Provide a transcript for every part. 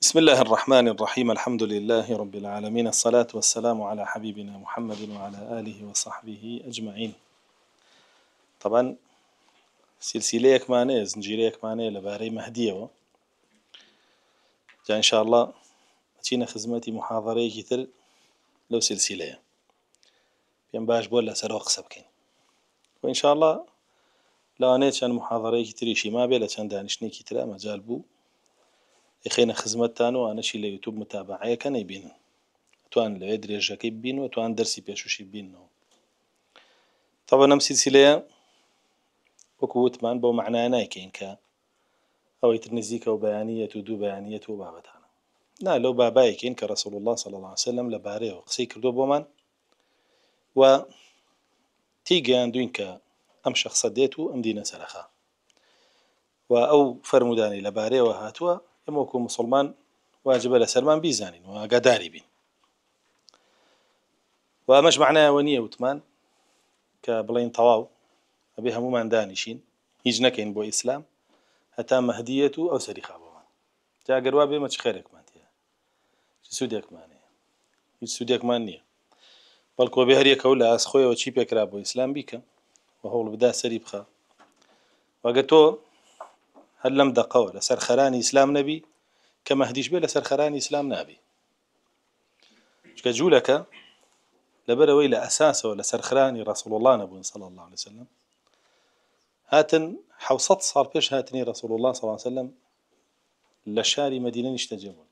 بسم الله الرحمن الرحيم. الحمد لله رب العالمين، الصلاة والسلام على حبيبنا محمد وعلى آله وصحبه أجمعين. طبعا سلسلەیەک مانەیە، زنجیرەیەک مانەیە لەبارەی مەهدیەوە. جا إن شاء الله ئەچینە خزمەتی محاضەرەیەکی تر لەو سلسلەیە. پێم باش بۆ لەسەرەوە قسە بکەین و إن شاء الله لەوانەیە چەند محاضەرەیەکی تریشی ما بێ لە چەند دانیشتنێکی ترا مەجال بوو يخينا خزمتان وأنا شي ليوتيوب متابعة كان يبين توان لو يدري كيف بين وتوان درسي بيشوشي بين. طبعا نم سلسلة وكوت مان بو معناه نايكين كا أو يترنزيك وبيانية ودو بيانية وبابتانا لا لو بابايكين كرسول الله صلى الله عليه وسلم لباريه وقسي كردو بومان و تيجي عندوين كا أم شخص ديتو أم دينا سلخا وأو فرموداني لباريه وهاتوا يموكو مسلمان واجب لسلمان بيزانين وقداري بين ومش معناه ونية وثمان كبلين طواو أبيها مو من دانشين يجنكين بو إسلام هتا مهديته أو سريخا بوان جا قروابي ما تخيرك مانتيا سوديك مانيا سوديك مانيا بلكو بهريك ولا أسخويا وشي بيكرا بو إسلام بيكا وهو البدا سريبخا وقتو هل لم دقوا لسرخراني إسلام نبي كما هديش بيه لسرخراني إسلام نبي كجولك لبروي لأساسه لسرخراني رسول الله نبي صلى الله عليه وسلم هاتن حوصت صار بيش هاتني رسول الله صلى الله عليه وسلم لشاري مدينة يشتجبون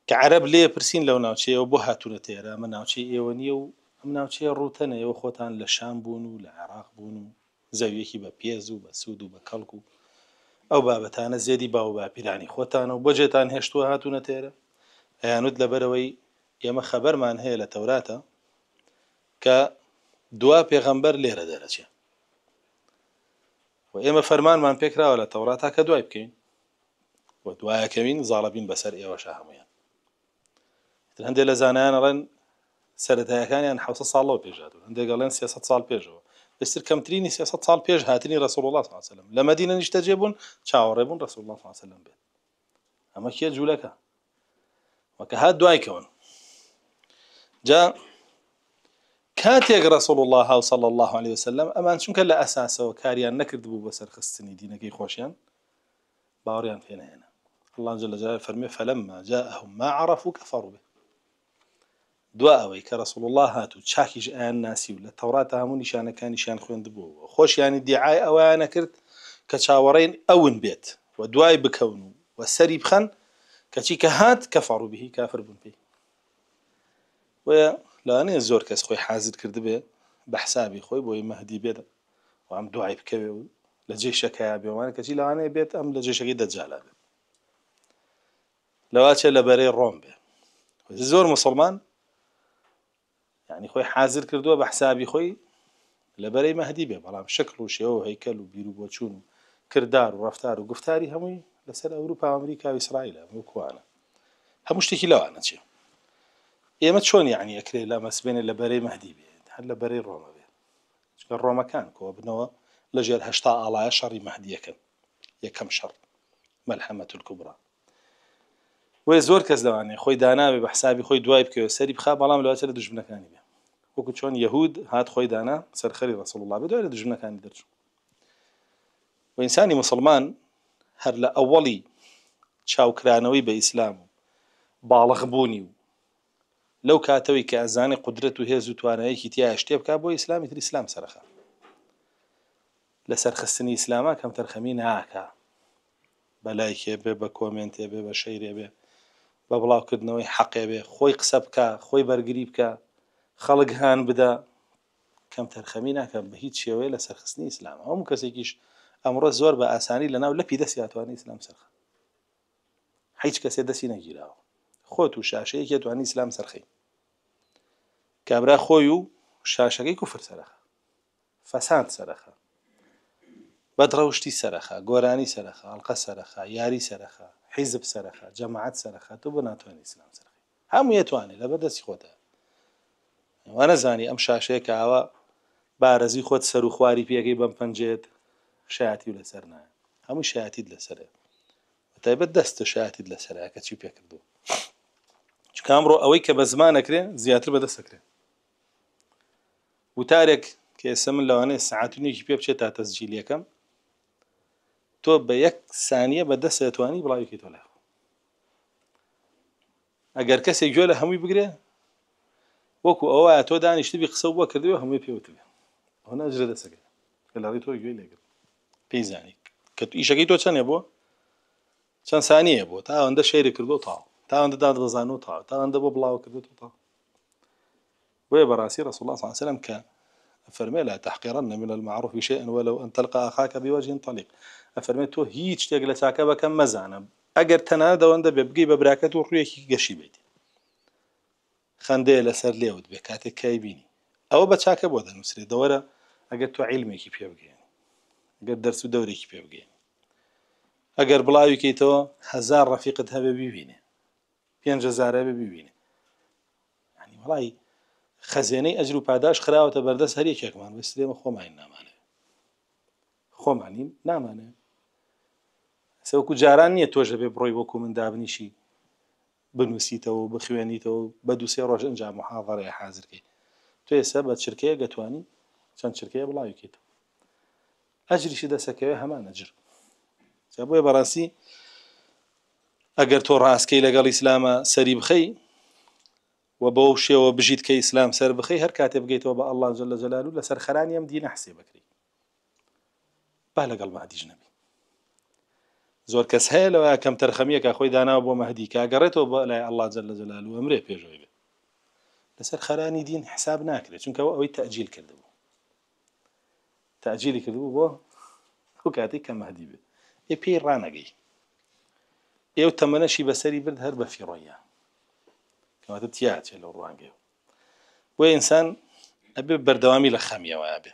كعرب ليه برسين لو ناوشي وبو هاتون تيرا من ناوشي إيوانيو من ناوشي الروتنا يو خوتان لشام بونو لعراق بونو زاويكي ببيزو بسودو بكالكو أو بابتانا زيدي باو بابيراني خوتانا وبجيتان هشتو هاتون تيرا هيانود لبروي يما خبر من هي لتوراتا كدوا بيغمبر ليرة درجة وإما فرمان من فكرة ولا توراتا كدوا يبكين ودوا كمين ظالبين بسر إيوا شاهميان هندي لزانان رن سردها كان يعني حوصة صالو بيجادو هندي قالين سياسة صال بيجو بس كم تريني سياسة صال بيج هاتني رسول الله صلى الله عليه وسلم لمدينة نشتجبون شاوربون رسول الله صلى الله عليه وسلم بيت أما كي جولك وكهاد دواي كون جاء كاتيق رسول الله صلى الله عليه وسلم أمان شنك لا أساسه وكاريان نكرد بو بسر خستني دينك يخوشيان باوريان فينا هنا الله جل جلاله فرمي فلما جاءهم ما عرفوا كفروا به دواء كرسول الله هاتو تشاكيج آن ناسي ولا التوراة همون نشان كان نشان خوين دبو خوش يعني الدعاء أو أنا كرت كشاورين أون بيت ودواء بكونه والسري بخن كشي كهات كفروا به كافر بن به ولا أنا زور كاس خوي حازر كرد به بحسابي خوي بوي مهدي بيت وعم دعاء بكوي لجيش كابي وأنا كشي لا أنا بيت أم لجيش جدا جالب لو أتى لبري الروم به زور مسلمان يعني خوي حازر كردوه بحسابي خوي لبري مهدي به بلام شكل وشيء وهيكل وبيرو بوتشون كردار ورفتار وقفتاري همي لسر أوروبا وأمريكا وإسرائيل موكوانا همشتكي لو أنا شيء ما شلون يعني أكلي لا مسبين لبري مهدي به هل لبري روما به الروما كان كوا بنوا لجل هشتا على شر مهدي يكم شر ملحمة الكبرى ويزور كزلواني خوي دانا بحسابي خوي دوايب كيو سري بخاب بلام لو أتى لدجمنا كاني به وكنت شون يهود هات خوي دانا سر خري رسول الله بدو إلى دجمنا كان يدرج وإنساني مسلمان هر لأولي شاوكرانوي بإسلام بالغ بوني لو كاتوي كأزاني قدرته هي زوتوانا كتيا اشتيب كابو إسلامي الإسلام سرخا لسرخ السني إسلاما كم ترخمين هاكا بلايك به بكومنت به بشير به ببلاو كدنوي حق به خوي قسبك خوي برقريبك خلق هان بدا كم ترخمينا كم بهيت شوي لسرخصني إسلام أو مكسيكيش أمر الزور بأساني لنا ولا في دسياتواني إسلام سرخ حيث كسي دسي نجيراو خوتو شاشة يكيتواني إسلام سرخي كابرا خويو شاشة كفر سرخ فساد سرخ بدروشتي سرخ قوراني سرخ القى سرخ ياري سرخ حزب سرخ جماعات سرخ تبناتواني إسلام سرخي هم يتواني لبدسي خوتها وانا زاني ام شاشه كاوا بارزي خود سرو خواري بيگي بم پنجيت شياتي ولا سرنا هم شياتي لسره بەتایبەت دەستە شایەتیت لەسەرایە کە چی پێ کردو چونکە ئەمڕۆ ئەوەی کە بە زمانەکرێ زیاتر بەدەستەکرێ وتارێک کە ئێستا من لەوانەیە سەعاتونێکی پێ بچێت تا تەسجیل یەکەم تۆ بە 1 سانیە بەدەست دەتوانی بڵاوی بکەیتەوە لای خۆ ئەگەر کەسێک گوێ لە هەمووی بگرێ وەکو ئەوە تۆ دانیشتبی قسە بووە کردووە هەمووی پێوتبێ ئەوە ناجرە دەسەکەی کە لەڕی تۆ گوێی لێگرت پێی زانی کە ئیشەکەی تۆ چەندێ بووە چەند سانیە بووە تا ئەوەندە شەیری کردو تاو تا ئەوەندە دادبەزانەوە تاو تا ئەوەندە بۆ بڵاو کردوێتەوە تاو بۆیە بەڕاستی ڕەسوڵ الله صلی الله عليه وسلم کە أفرمي لا تحقرن من المعروف شيئا ولو أن تلقى أخاك بوجه طليق أفرمي تو هیچ شتێک لە چاکە بەکەم مەزانە ئەگەر تەنانەت ئەوەندە بێ بگەی بە براکەت و ڕوویەکی گەشی بێت خەندەیە لەسەر لێوت بێ کاتێک کای بینی ئەوە بە چاکە بۆ دەنووسرێت دەوەرە ئەگەر تو عیلمێکی پێ بگەێنی ئەگەر دەرس و دەورێکی پێ بگەێنی ئەگەر بڵاوی کەیتەوە 1000 ڕەفیقت هەبێ بیبینێ 5000 هەبێ بیبینێ یعنی وەڵی خەزێنەی ئەجر و پاداش خراوەتە بەردەست هەر یەکێکمان بەس لێمە خۆمان نامانێ خۆمانین نامانێ سەوەکو جاران نییە تۆژە بێ بڕۆی وەکو من دابنیشی بنووسیتەوە بخوێنیتەوە بە 2-3 ڕۆژ ئەنجام محاضەڕەیە حازرکەی تۆ ئێستا بە چرکەیە گەتوانی چەند چرکەیە بڵاوی کەیتەوە ئەجریشی دەسەکەوێ هەمان ئەجر جا بۆیە بەڕاستی ئەگەر تۆ ڕاستکەی لەگەڵ ئیسلامە سەری بخەی و بۆ شێوە بژیت کە ئیسلام سەر بخەی هەر کاتێ بگەیتەوە بە ئەڵڵا جەل جەلالو لەسەر خەرانی ئەم دینە حسێ بکەی با لەگەڵ مەهدیش نەبی زۆر کەس هەیە لەوە کەم تەرخەمیەکە خۆی داناوە بۆ مەهدی کە ئەگەڕێتەوە بە لای ئەڵڵا جەل جەلالو ئەمرێ پێشەوەی بێت لەسەر خەرانی دین حساب ناکرێت چونکە ئەوەی تەئجیل کردبوو تەئجیلی کردبوو بۆ ئەو کاتێک کە مەهدی بێت پێی ڕانەگەی ئێو تەمەنەشی بەسەری برد هەر بە فیڕۆیە کەواتە تیاچێت لەو ڕوانگەیەوە بۆ ئینسان ئەبێ بەردەوامی لە خەمیەوە بێ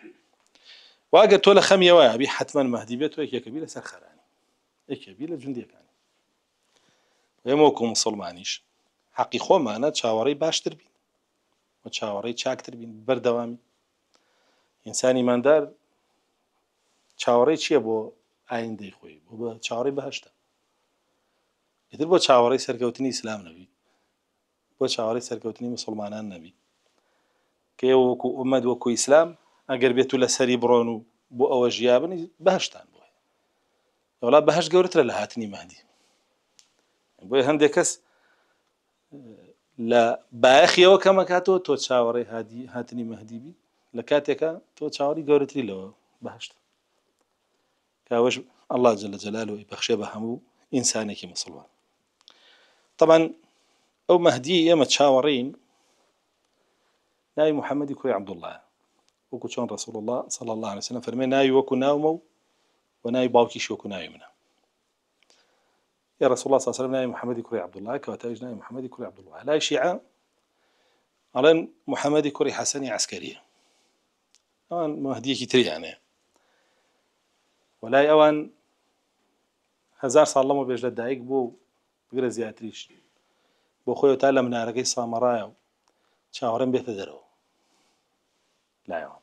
واگەر تۆ لە خەمیەوە بی حتمما مەهدی بێت تۆ یەکێکەبی لەسەر خەرانی یەکێبی لە جوندیەکانی ئێمە وەکو موسڵمانیش حەقی خۆمانە چاوەڕێی باشتر بین و چاوەڕێی چاکتر بین بەردەوامی ئینسانی ماندار چاوەڕێی چییە بۆ ئایندەی خۆی بۆ چاوەڕێی بەهەشتە ئیتر بۆ چاوەڕێی سەرکەوتنی ئیسلام نەبی بۆ چاوەڕێی سەرکەوتنی موسڵمانان نەبی کە ئێوە وەکو ئومەت وەکو ئیسلام ئەگەر بێت و لەسەری بڕۆن و بۆ ئەوە ژیابن بەهەشتان بۆیە وەڵا بەهەشت گەورەترە لە هاتنی مەهدی بۆیە هەندێک کەس لە بایەخیەوە کەمەکاتەوە تۆ چاوەڕێی هاتنی مەهدی بی لە کاتێکە تۆ چاوەڕی گەورەتری لەوە بەهەشت کاوەش ئەڵڵا جەل جەلالوهی بەخشێ بە هەموو ئینسانێکی موسڵمان طبعا ئەو مەهدی ئێمە چاوەڕێین ناوی محەممەدی کوڕی عەبدوڵڵاه وەکو چۆن ڕەسوڵ الله صلی الله عليه وسلم فەرمێ ناوی وەکو ناومە و ناوی باوکیش وەکو ناوی منە يا رسول الله صلى الله عليه وسلم ناوی محەممەدی کوڕی عەبدوڵڵاه کەواتەویش ناوی محەممەدی کوڕی عەبدوڵڵاه لای شیعە ئەڵێن محەممەدی کوڕی حەسەنی عەسکەریە ئەوان مەهدیەکی تریانەیە وەلای ئەوان 1000 ساڵ لەمە بێژ لە دایک بوو بگرە زیاتریش بۆ خۆی تا لە منارەکەی سامەڕایە و چاوەڕێم بێتە دەرەوە لایەوە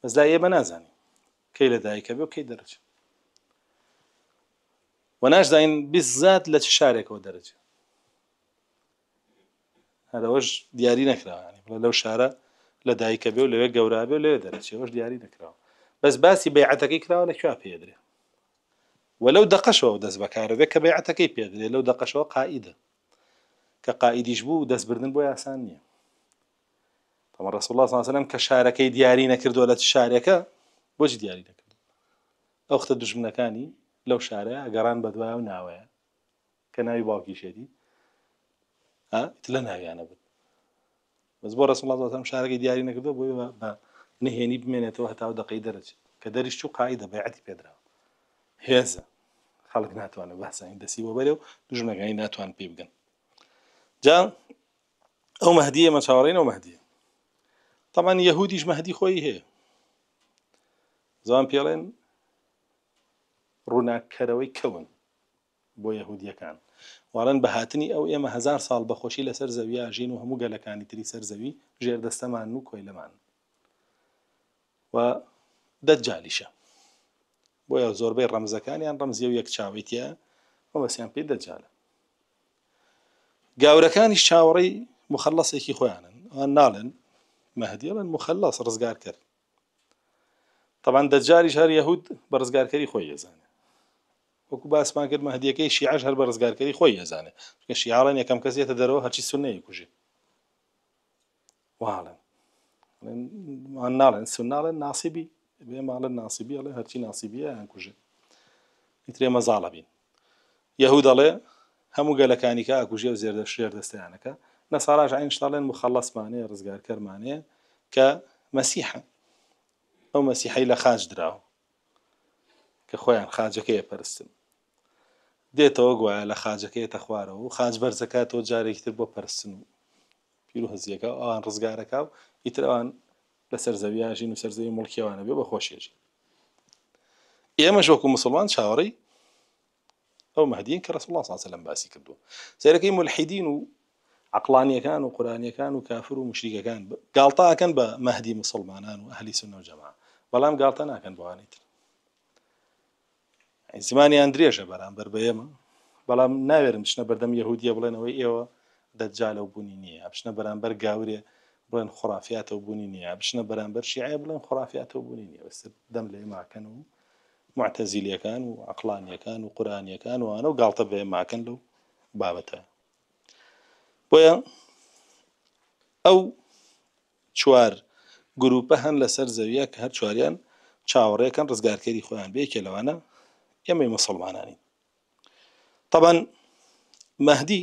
بەس لای ئێمە نازانی کەی لە دایکە بێ و کەی دەرەچێ و ناشداین بیزات لە چ شارێکەوە دەرەچێ هەرەوەش دیاری نەکراوە بڵێ لەو شارە لە دایکە بێ و لەوێ گەورا بێ و لەوێ دەرەچێ ئەوەش دیاری نەکراوە بەس باسی بەیعەتەکەی کراوە لەکوێ پێدرێ ولو دەقەشەوە دەست بەکارە بێ کە بەیعەتەکەی پێدرێ لەو دەقەشەوە قائیدە کە قائیدیش بوو دەستبردن بۆ یاسان نییە طبعا رسول الله صلی الله عليه وسلم کە شارەکەی دیاری نەکردووە لە شارێکە بۆچی دیاری نەکردو ئەو وەختە دوژمنەکانی لەو شارەیە ئەگەڕان بەدوایە و ناوەیە کە ناوی باوکیشێتی لە ناویانە بێت بەس بۆ رسول الله صلی الله عليه وسلم شارەکەی دیاری نەکردووە بۆی بە نهێنی بمێنێتەوە هەتا و دەقەی دەرەچێت کە دەریش چوو قائیدە بەیعەتی پێدراوە هێزە خەڵک ناتوانێت بەسانی دەسی بۆ بەرێ و دوژمنەکانی ناتوان پێ بگەن جا ئەو مەهدیە ئێمە چاوەڕێین ئەو مەهدیە طبعا یەهودیش مەهدی خۆی هەیە زۆران پێڵێن ڕووناکەرەوەی کەون بۆ یەهودیەکان واڵەن بە هاتنی ئەو ئێمە 1000 ساڵ بەخۆشی لەسەر زەوی ئاژین و هەموو گەلەکانی تری سەر زەوی ژێردەستەمان و کۆیلەمان و دەجالیشە بۆیە زۆربەی ڕەمزەکانیان ڕەمزیە و یەکچاویتیە ئەو بەسییان پێی دەجالە گاورەکانی چاوەڕێی مخەلەسێکی خۆیانن ئەوان ناڵێن مەهدی ئەڵێن مخەلەس ڕزگارکەر طبعا دەجالیش هەر یەهود بە ڕزگارکەری خۆی ئەزانێ وەکو باسمان کرد مەهدیەکەی شیعەش هەر بە ڕزگارکەری خۆی ئەزانێ چونکە شیعەڵێن یەکەم کەس دێتە دەرەوە هەرچی سوننە یەکوژێ واڵێن ناڵێن سونناڵێن ناسیبی بێ ماڵن ناسیبی ئەڵێ هەرچی ناسیبیە یان کوژێ ئیترێ مەزاڵە بین یەهود ئەڵێ هەموو گەلەکانی کە ئاکوژێ و شێر دەستیانەکە نەساڕاش ئاینشتاڵێن مخەلەسمانەیە ڕزگارکەرمانەیە کە مەسیحە ئەو مەسیحەی لە خاج دراوە کە خۆیان خاجەکەیە پەرستن دێتەوە گوایە لە خاجەکەیەتە خوارەوە و خاج بەرزەکاتەوە جارێکی تر بۆ پەرستن و پیر و هەزیەکە ئەوان ڕزگارەکە و ئیتر ئەوان لەسەر زەویاژین و سەرزەوی مڵکیێوانە بێ بە خۆشیێژین ئێمەش وەکو موسڵمان چاوەڕێی ئەو مەهدیین کە ڕەسوڵ الله صلی الله علیه و سلم باسی کردووە سەیرەکەی مولحیدین و عەقڵانیەکان و قورئانیەکان و کافر و موشریکەکان گاڵتە ئەکەن بە مەهدی موسڵمانان و ئەهلی سوننە و جەماعە بەڵام گاڵتە ناکەن بەوانەی تر زمانیان درێژە بەرامبەر بە ئێمە بەڵام ناوێرن بچنە بەردەم یەهودیە بڵێنەوەی ئێوە دەجالە و بوونی نییە بچنە بەرامبەر گاورێ بڵێن خوڕافیاتەوە بوونی نییە بچنە بەرامبەر شیعە بڵێن خوڕافیاتەوە بوونی نییە بەس دەم لە ئێماکەن و معتەزیلیەکان و عەقڵانیەکان و قورئانیەکان وانە و گاڵتە بە ئێماکەن لەو بابەتە بۆیە ئەو چوار گروپە هەن لەسەر زەویە کە هەر چواریان چاوەڕێکن ڕزگارکەری خۆیان بێکێ لەوانە ئێمەی موسڵمانانین طبعا مەهدی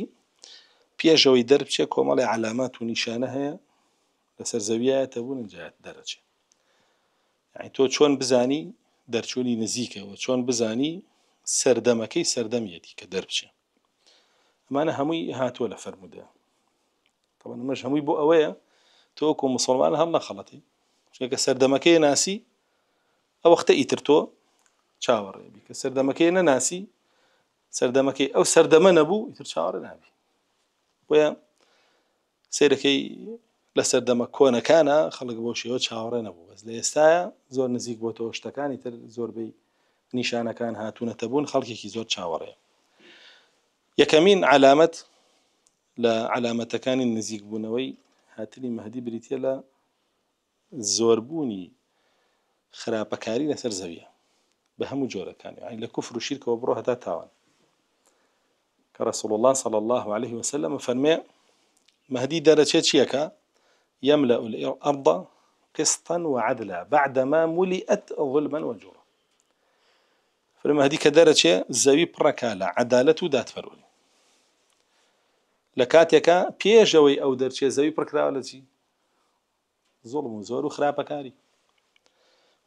پێشەوەی دەربچێ کۆمەڵی علامات و نیشانە هەیە لەسەر زەویایەتە بوون جات دەرەچێ یعنی تۆ چۆن بزانی دەرچوونی نزیکەوە چۆن بزانی سەردەمەکەی سەردەمیەتی کە دەربچێ ئەمانە هەمووی هاتووە لە فەرموودە طبعا ئەمەش هەمووی بۆ ئەوەیە تۆ وەکو موسڵمان هەڵ نەخەڵەتی چونکە سەردەمەکەی ناسی ئەو وەختە ئیتر تۆ چاوەڕێ بی کە سەردەمەکەی نەناسی سەردەمەکەی ئەو سەردەمە نەبوو ئیتر چاوەڕێ نابی بۆیە سیرەکەی لە سەردەمە کۆنەکانە خەڵک بۆ شێوە چاوەڕێ نەبوو بەس لە ئێستایە زۆر نزیک بۆتەوە شتەکانی تر زۆربەی نیشانەکان هاتوونەتە بوون خەڵکێکی زۆر چاوەڕێ یەکەمین علامەت لە علامەتەکانی نزیک بوونەوەی هاتنی مەهدی بریتیە لە زۆربوونی خراپەکاری لەسەر زەویە بە هەموو جۆرەکانی یعنی لە کوفر و شیرکەوە بڕۆ هەتا تاوان کە ڕەسوڵ الله صلی الله عليه وسلم فەرمێ مەهدی دەرەچێت چیەکە يملأ الأرض قسطا وعدلا بعدما ملئت ظلما وجورا فالمهدي كدرجة زوي بركالا عدالة داتفروني لكاتيكا بيجوي أو درجة زوي بركالا ظلم وزور وخرابة كاري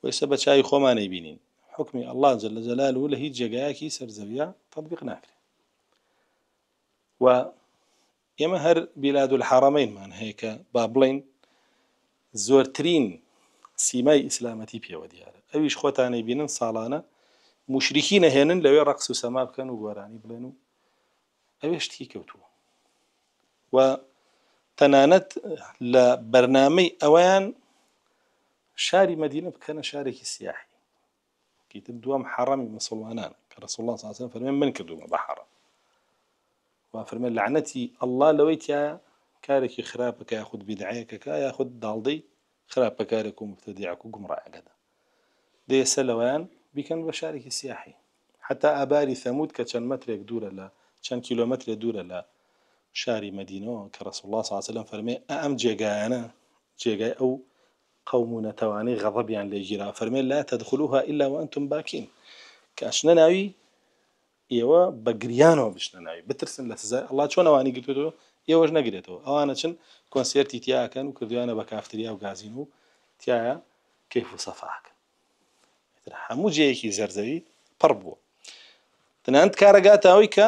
ويسبب شاي خوما نيبينين حكمي الله جل جلاله لهي جاكي سر زويا تطبيق ناكري و ئێمە هەر بلاد الحرمين هەیە کە با بڵێن زۆرترین سیمای ئیسلامەتی پێوە دیارە ئەویش خۆتانەی بینن ساڵانە موشریکی نەهێنن لەوێ ڕەقس و سەما بکەن و گۆرانی بڵێن و ئەوێ شتی کەوتووە و تەنانەت لە بەرنامەی ئەوەیان شاری مەدینە بکەنە شارێکی سیاحی کەیتر دووەم حەڕەمی مسڵمانانە کە ڕەسوڵ الله صلی الله علیه وسلم فەرمێ من کردوومە بە حەڕەم وفرمي لعنتي الله لويتيا كارك خرابك ياخذ بدعيك ياخذ دالدي خرابك كارك ومبتدعك وقمراء كذا دي سلوان بكن بشارك السياحي حتى أباري ثمود كان متر دورة لا كان كيلومتر دورة لا شاري مدينة كرسول الله صلى الله عليه وسلم فرمي أم جيجانا جيجا أو قوم تواني غضب يعني لجيرا فرمي لا تدخلوها إلا وأنتم باكين كأشنا ناوي ئێوە بە گریانەوە بشنە ناوی بترسن لە سزای الله چۆن ئەوانی گرتوێتەوە ئێوەش نەگرێتەوە ئەوانە چن کۆنسێرتی تیاکەن و کردویانە بە کافتریا و گازین و تایە کەیف و سەفاکەن هەموو جێیەکی زەرزەوی پڕ بووە تەنانەت کارەگاتە ئەوەی کە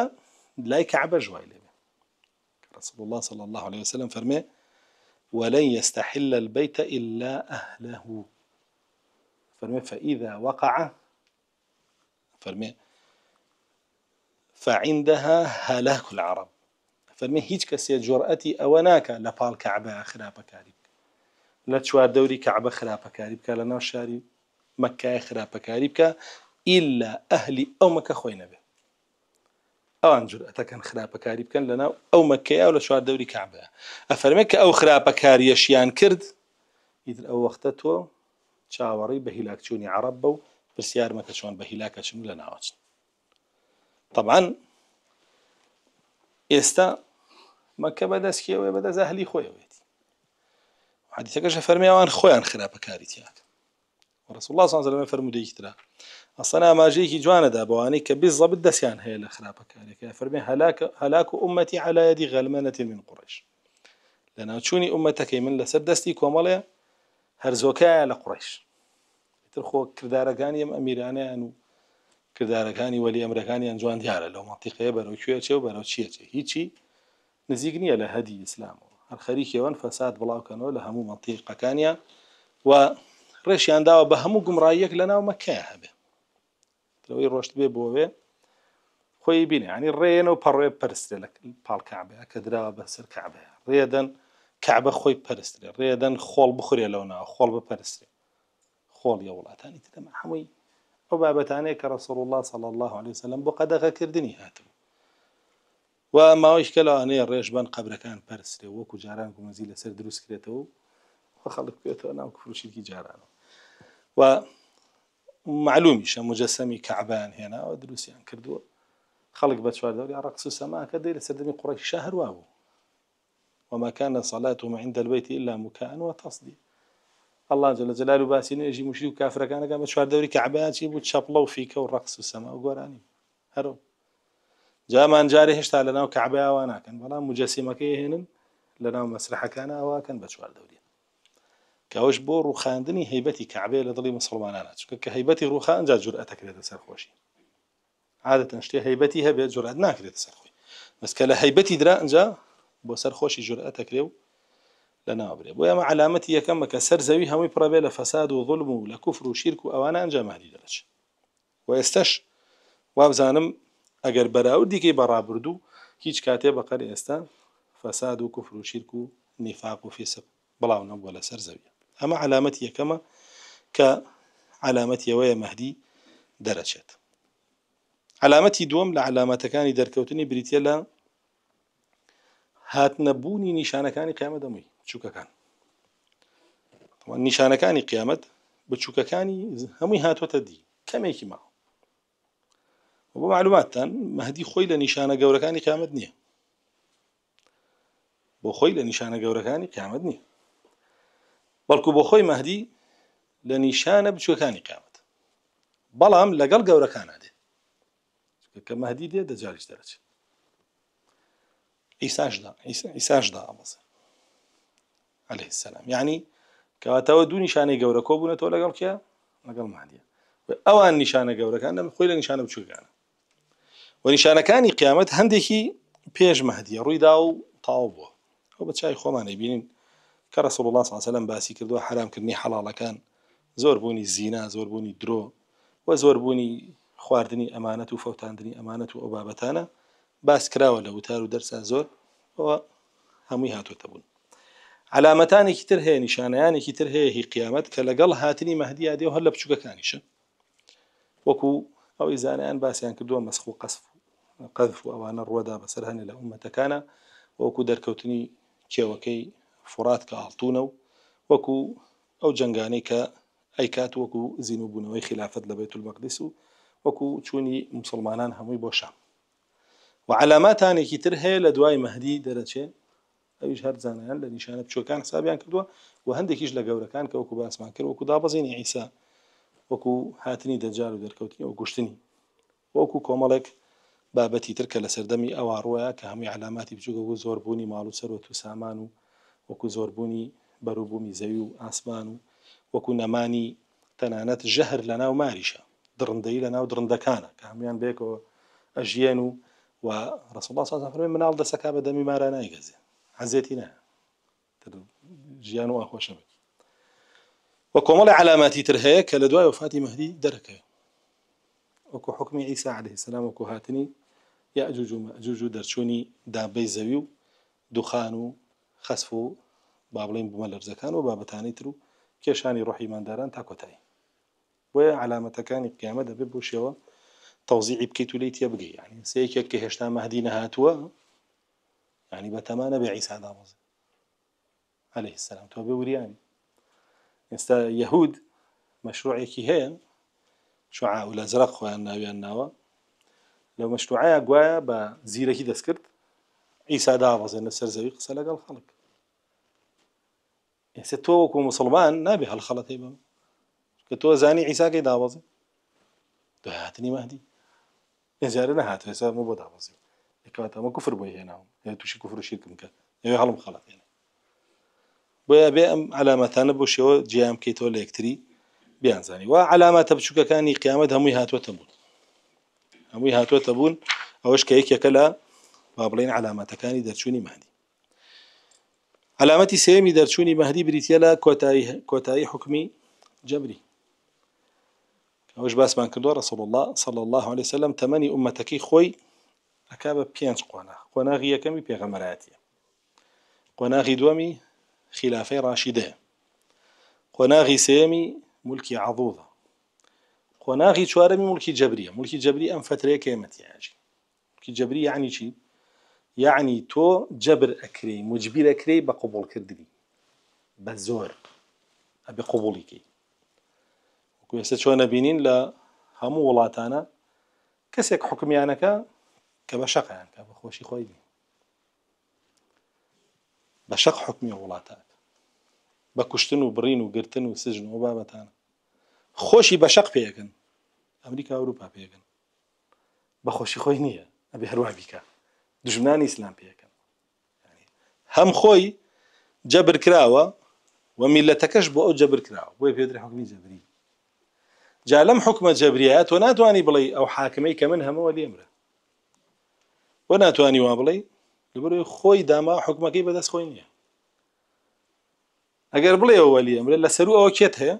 لای کەعبە ژوای لێبێ رسول الله صلى الله عليه وسلم فەرمێ ولن يستحل البيت إلا أهله فەرمێ فإذا وقع فەرمێ فعندها هلاك العرب فەرمێ هیچ کەسێ جورئەتی ئەوە ناکە لە پاڵ کەعبە خراپەکاری بکە لە چوار دەوری کەعبە خراپەکاری بکە لە ناو شاری مەککای خراپەکاری بکە ئیلا ئەهلی ئەو مەکە خۆی نەبێ ئەوان جورئەتەکەن خراپەکاری بکەن لەناو ئەو مەککەیە و لە چواردەوری کەعبەیە. ئەفەرمێت کە ئەو خراپەکاریەشیان کرد ئیتر ئەو وەختە تۆ چاوەڕی بە هیلاکچوونی عەرەب بە و پرسیار مەکە چۆن بە هیلاکەچن و لەناوەچن. طەبعاً ئێستا مەککە بەدەستکێوێ بەدەست ئەهلی خۆیەوێتی. حەدیثەکەش ئەفەرمێ ئەوان خۆیان خراپەکاری تیا کرد. ورسول الله صلى الله عليه وسلم فرمودەیەکی ترا ئەسڵەن ئاماژەیەکی جوانەدا بەوانەی کە بالضبط دەستیان هەیە لە خراپەکاریەکە. ئەفەرمێ هەلاک ئومەتی على يد غەلمەنة من قوڕیش، لەناوچوونی ئومەتەکەی من لەسەر دەستی کۆمەڵێ هەرزۆکایە لە قوڕیش. ئیتر خۆ کردارەکانی ئەم ئەمیرانەیان و کردارەکانی وەلی ئەمرەکانیان جوان دیارە لەو مەنتیقەیە بەرەو کوێ چێ و بەرەو چیە چێ، هیچی نزیک نییە لە هەدی ئیسلامەوە. هەر خەریکەوەن فەساد بڵاوکەنەوە لە هەموو مەنتیقەکانیان و ڕێشیان داوە بە هەموو گومڕاییەک لەناو مەککەیە هەبێ. لەوەی ڕۆشت بێ بۆوێ خۆی بینێ، ینی ڕێنەوە پەڕێ پەرسترێ لە پاڵ کەعبەیە کە دراوە بەسەر کەعبەیە، ڕێدەن کەعبە خۆی پەرسترێ، ڕێدەن خۆڵ بخورێ لەو ناوە، خۆڵ بپەرسترێ، خۆڵیە وڵاتانی تر ئەمە هەمووی ئەو بابەتانەیە کە ڕەسوڵ الله صلی الله عليه وسلم بۆ قەدەغەکردنی هاتبوو. و ماوەیش کە لەوانەیە ڕێژبەن قەبرەکان پەرسترێ وەکو جاران گومەزی لەسەر دروست کرێتەوە و خەڵک بێتەوە ناو کفر و شیرکی جارانەوە. و معلومیشە مجەسەمی کەعبەیان هێناوە دروستیان کردووە، خەڵک بە چواردەوری ڕەقس و سەماکە دەی لەسەر دەمی قوڕەیشە هەروە بوو. وما كان صلاتهم عند البيت إلا مكاء وتصدية. الله جل جلاله باسی نوێژی موشری و کافرەکانەکان بە چواردەوری کەعبەیان چی بوو؟ چەپڵە و فیکە و ڕەقس و سەما و گۆرانی هەرو. جامان جارێ هێشتا لەناو کەعبەیە ئەوا ناکەن، بەڵام مجەسیمەکەی هێنن لەناو مەسرحەکانە ئەواکەن بە چواردەوری. کە ئەوش بۆ ڕووخاندنی هەیبەتی کەعبەیە لە دڵی مسڵمانانە، چونکە کە هەیبەتی ڕووخان ئەنجا جورئەتەکرێتە سەرخۆشی. عادەتەن شتێ هەیبەتی هەبێت جورئەت ناکرێتە سەرخۆی، بەس کە لە هەیبەتی درا ئەنجا بۆ سەرخۆشی جورئەتەکرێ و لەناو برێ. بۆ ئەمە علامەتی یەکەمە کە سەر زەوی هەمووی پڕەبێ لە فەساد و ظولم و لە کوفر و شیرک و ئەوانە ئەنجا مهدی دەرەچێت. و ئێستاش وابزانم ئەگەر بەراوردیکەی بەڕابردوو هیچ کاتێ بەقەر ئێستا فەساد و کوفر و شیرک و نیفاق و فیسق بڵاو نەبووە لەسەر زەویە. ئەمە علامەتی یەکەمە کە علامەتی ئەوەیە مەهدی دەرەچێت. علامەتی دووەم لە علامەتەکانی دەرکەوتنی بریتیە لە هاتنەبوونی نیشانەکانی قیامەت دەمووی بچووکەکان. نیشانەکانی قیامەت بچووکەکانی هەمووی هاتوۆتە دی، کەمێکی ماوە. بۆ معلوماتتان مەهدی خۆی لە نیشانە گەورەکانی قیامەت نییە، بۆ خۆی لە نیشانە گەورەکانی قیامەت نییە، بەڵکو بۆ خۆی مەهدی لە نیشانە بچووکەکانی قیامەت، بەڵام لەگەڵ گەورەکانە دێ کە مەهدی دێ دەجالیش دەرەچێت. ئیساشدا ئەڵەسە عەلەیه السەلام، یعنی کەواتەوە دوو نیشانەی گەورە کۆبوونەتەوە لەگەڵ کێ؟ لەگەڵ مەهدیە. ئەوان نیشانە گەورەکان خۆی لە نیشانە بچووکەکانە. و نیشانەکانی قیامەت هەندێکی پێش مەهدیە ڕوویدا و تەواو بووە. ئەو بە چای خۆمانەی بینین کە ڕەسوڵ الله صلی الله علیه وسلم باسی کردووە حرامکردنی حەڵاڵەکان، زۆربوونی زینا، زۆربوونی درۆ و زۆربوونی خواردنی ئەمانەت و فەوتاندنی ئەمانەت و ئەو بابەتانە باس کراوە لە وتار و دەرسا زۆر، ئەوە هەمووی هاتوۆتە بوون. علامەتانێکی تر هەیە، نیشانەیانێکی تر هەیە هی قیامەت کە لەگەڵ هاتنی مەهدیە دێ و هەر لە بچووکەکانیشە، وەکو ئەوەی زانایان باسییان کردووە مەسخ و قەذف و ئەوانە ڕووەدا بەسەر هەنێ لە ئومەتەکانە، وەکو دەرکەوتنی کێوەکەی فورات کە ئاڵتوونە و وەکو ئەو جەنگانەی کە ئەیکات، وەکو زینوبوونەوەی خلافەت لە بەیت المەقدس و وەکو چوونی مسلمانان هەمووی بۆ شام. و علاماتانێکی تر هەیە لە دوای مەهدی دەرەچێت، ئەویش هەر زانایان لە نیشانە بچووکەکان حسابیان کردووە، و هەندێکیش لە گەورەکان کە وەکو باسمان کرد، وەکو دابەزینی عیسا، وەکو هاتنی دەجال و دەرکەوتنی ئەو گوشتنی، وەکو کۆمەڵێک بابەتی تر کە لە سەردەمی ئەوا ڕووە کە هەمووی علاماتی بچووکە و زۆربوونی ماڵ و سەروەت و سامان و وەکو زۆربوونی بەرووبوومی زەوی و ئاسمان و وەکو نەمانی تەنانەت ژەهر لە ناو ماریشە، دڕندەیی لە ناو دڕندەکانە کە هەمویان بێکەوە ئەژیان و ڕەسوڵ الله صلی الله علیه و سلم مناڵ دەسەکا بە دەمی مارە نایگەزێ، حەزێتی نایە ژیان و ئاخۆشە بێت. و کۆمەڵی علاماتی تر هەیە کە لە دوای وفاتی مەهدی دەرەکەوێت، وەکو حکمی عیسا عەلەیه السەلام، وەکو هاتنی یەئجوج و مەئجوج و دەرچوونی دابەی زەوی و دوخان و خەسف و با بڵێین بوومەلەرزەکان و بابەتانەی تر و کێشانی ڕۆحی مانداران تا کۆتایی. بۆیە علامەتەکانی قیامەت دەبێت بۆ شێوە تەوزیعی بکەیت و لێی تێ بگەی یعنی سەیەکێک کە هێشتا مەهدی نەهاتووە یعنی بەتەمانە بێ عیسا دابەزێ عەلەیهی السەلام تۆ بێ وریانی ئێستا یەهود مەشروعێکی هەیە شوعاع الأزرق خۆیان ناویان ناوە لەو مەشروعەیە گوایە بە زیرەکی دەست کرد عیسا دابەزێنە سەر زەوی قسە لەگەڵ خەڵک ئێستا تۆ وەکو موسڵمان نابێ هەڵخەڵەتەی بەم کە تۆ زانی عیسا کەی دابەزێ دوای هاتنی مەهدی ئێجارە نەهاتوە ئێستا مە بۆ دابەزی کەواتە ئەمە کوفر بۆی هێناوم هێ تووشی کوفر و شیرکم کە ئەوێ هەڵم خەڵەتێنێ بۆیە بێ ئەم علامەتانە بۆ شێوە جیان بکەیتەوە لە یەکتری بیانزانی و علاماتە بچووکەکانی قیامەت هەمووی هاتووەتە بوون هەمووی هاتووەتە بوون ئەوەش کە یەکێکە لە با بڵێن علامەتەکانی دەرچوونی مەهدی علامەتی سێمی دەرچوونی مەهدی بریتیە لە کۆتایی حکمی جەبری ئەوەش باسمان کردووە ڕەسوڵ الله صلی الله عليه وسلم تەمەنی ئومەتەکەی خۆی ئەکا بە 5 قۆناغ قۆناغی یەکەمی پێغەمبەرایەتیە قۆناغی دووەمی خلافەی ڕاشیدەیە قۆناغی سێیەمی مولکی عەضوضە قۆناغی چوارەمی مولکی جەبریە مولکی جەبری ئەم فترەیە کە ئێمەتیاژی مولکی جەبری یعنی چی یعنی تۆ جەبر ئەکرێ موجبیر ئەکرێ بە قبوڵکردنی بە زۆر ئەبێ قبوڵیکەی وەکو ئێستا چۆن ئەبینین لە هەموو وڵاتانە کەسێک حکمیانەکە کە بە شەقیان کە بە خۆشی خۆی بێ بە شەق حکمی وڵاتات بە کوشتن و بڕین و گرتن و سژن و بابەتانە خۆشی بە شەق پێەکەن ئەمریکا ئەوروپا پێەکەن بە خۆشی خۆی نییە ئەبێ هەروە بیکە دژمنانی ئیسلام پێەکەن هەم خۆی جەبر کراوە و میلەتەکەش بۆ ئەو جەبر کراوە بۆیە پێدرێ حکمی جەبری جا لەم حکمە جەبریە تۆ ناتوانی بڵێ ئەو حاکمەی کە من هەمەوە لێمرە بۆ ناتوانی وا بڵێ لەبەرەوەی خۆی داما حکمەکەی بەدەست خۆی نییە ئەگەر بڵێ ئەوە لێمرە لەسەرو ئەوە کێت هەیە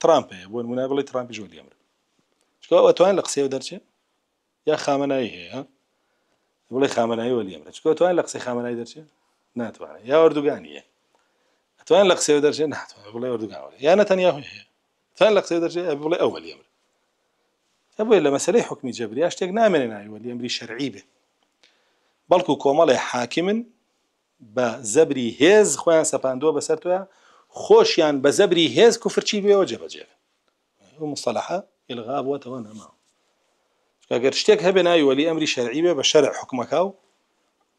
ترامپ هەیە بۆ نمونە بڵێ ترامپیش وە لێمرە چکە ئەتوان لە قسەیەوە دەرچێت یا خامنایی هەیە بڵێ خامنایی وە لێمرە چکە ئەتوان لە قسەی خامنایی دەرچێت ناتوانێت یا ئەردوگانی هەیە ئەتوان لە قسەیەوە دەرچێت ناتوانێت بڵێ ئەردوگان یا نەتەنیاهو هەیە ئەتوان لە قسەیەوە دەرچێت بڵێ ئەوە لێمرە ئەبێ لە مەسەلەی حکمی جەبری شتێک نامێنێناوی وە لێمری شەرعی بێ بەڵکو کۆمەڵی حاکمن بە زەبری هێز خۆیان سەپاندووە بەسەر تۆیە خۆشیان بە زەبری هێز کوفرچی بێەوە جێبەجێ ئەو مصطلحە ئلغا بووەتەوە نەماوە ئەگەر شتێک هەبێ ناوی وەلی ئەمری شەرعی بێ بە شەرع حکمەکە و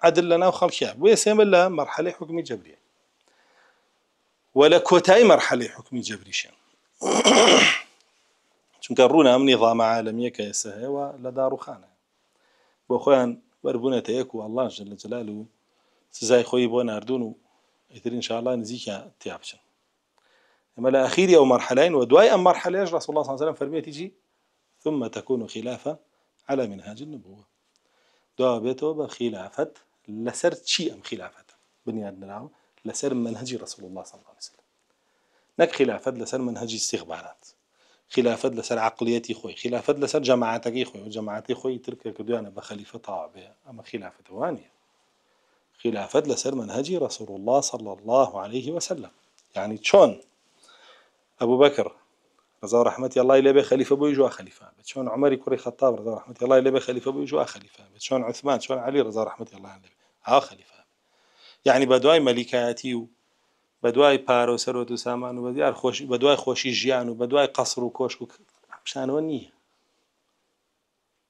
عەدل لەناو خەڵکیە بۆیە سێمە لە مەرحەلەی حکمی جەبریە و لە کۆتایی مەرحەلەی حکمی جەبریشیان چونکە ڕوونا ئەم نیظامە عالەمیە کە ئێستا هەیەوە لە داڕوخانە بۆ خۆیان وەربوونەتە یەک و ئەڵڵا جەل جەلالوهو سزای خۆی بۆ ناردوون و ئیتر ئینشاءڵڵا نزیکە تیا بچن ئەمە لە ئەخیری ئەو مەرحەلەین و دوای ئەم مەرحەلەیەش ڕەسوڵ الله صلی الله علیه وسلم فەرمێتی چی ثم تكون خلافة على منهاج النبوة دوا بيتو بخلافة لسر شيء أم خلافة بنياد نراو لسر منهج رسول الله صلى الله عليه وسلم نك خلافة لسر منهج استخبارات خلافة لسر عقليتي خوي خلافة لسر جماعتك خوي وجماعتي خوي ترك كدوانا بخليفة طابع أما خلافة وانية خلافة لسر منهج رسول الله صلى الله عليه وسلم يعني شون أبو بكر رضا رحمتي الله إليه بخليفة بو يجوا خليفة شلون عمر كوري خطاب رضا رحمتي الله إليه بخليفة بو يجوا خليفة شلون عثمان شلون علي رضا رحمتي الله عليه خليفة يعني بدواي ملكاتي وبدواي بارو سروت وسامان وبدواي خوش بدواي خوشي جيان وبدواي قصر وكوشك مشان ونيه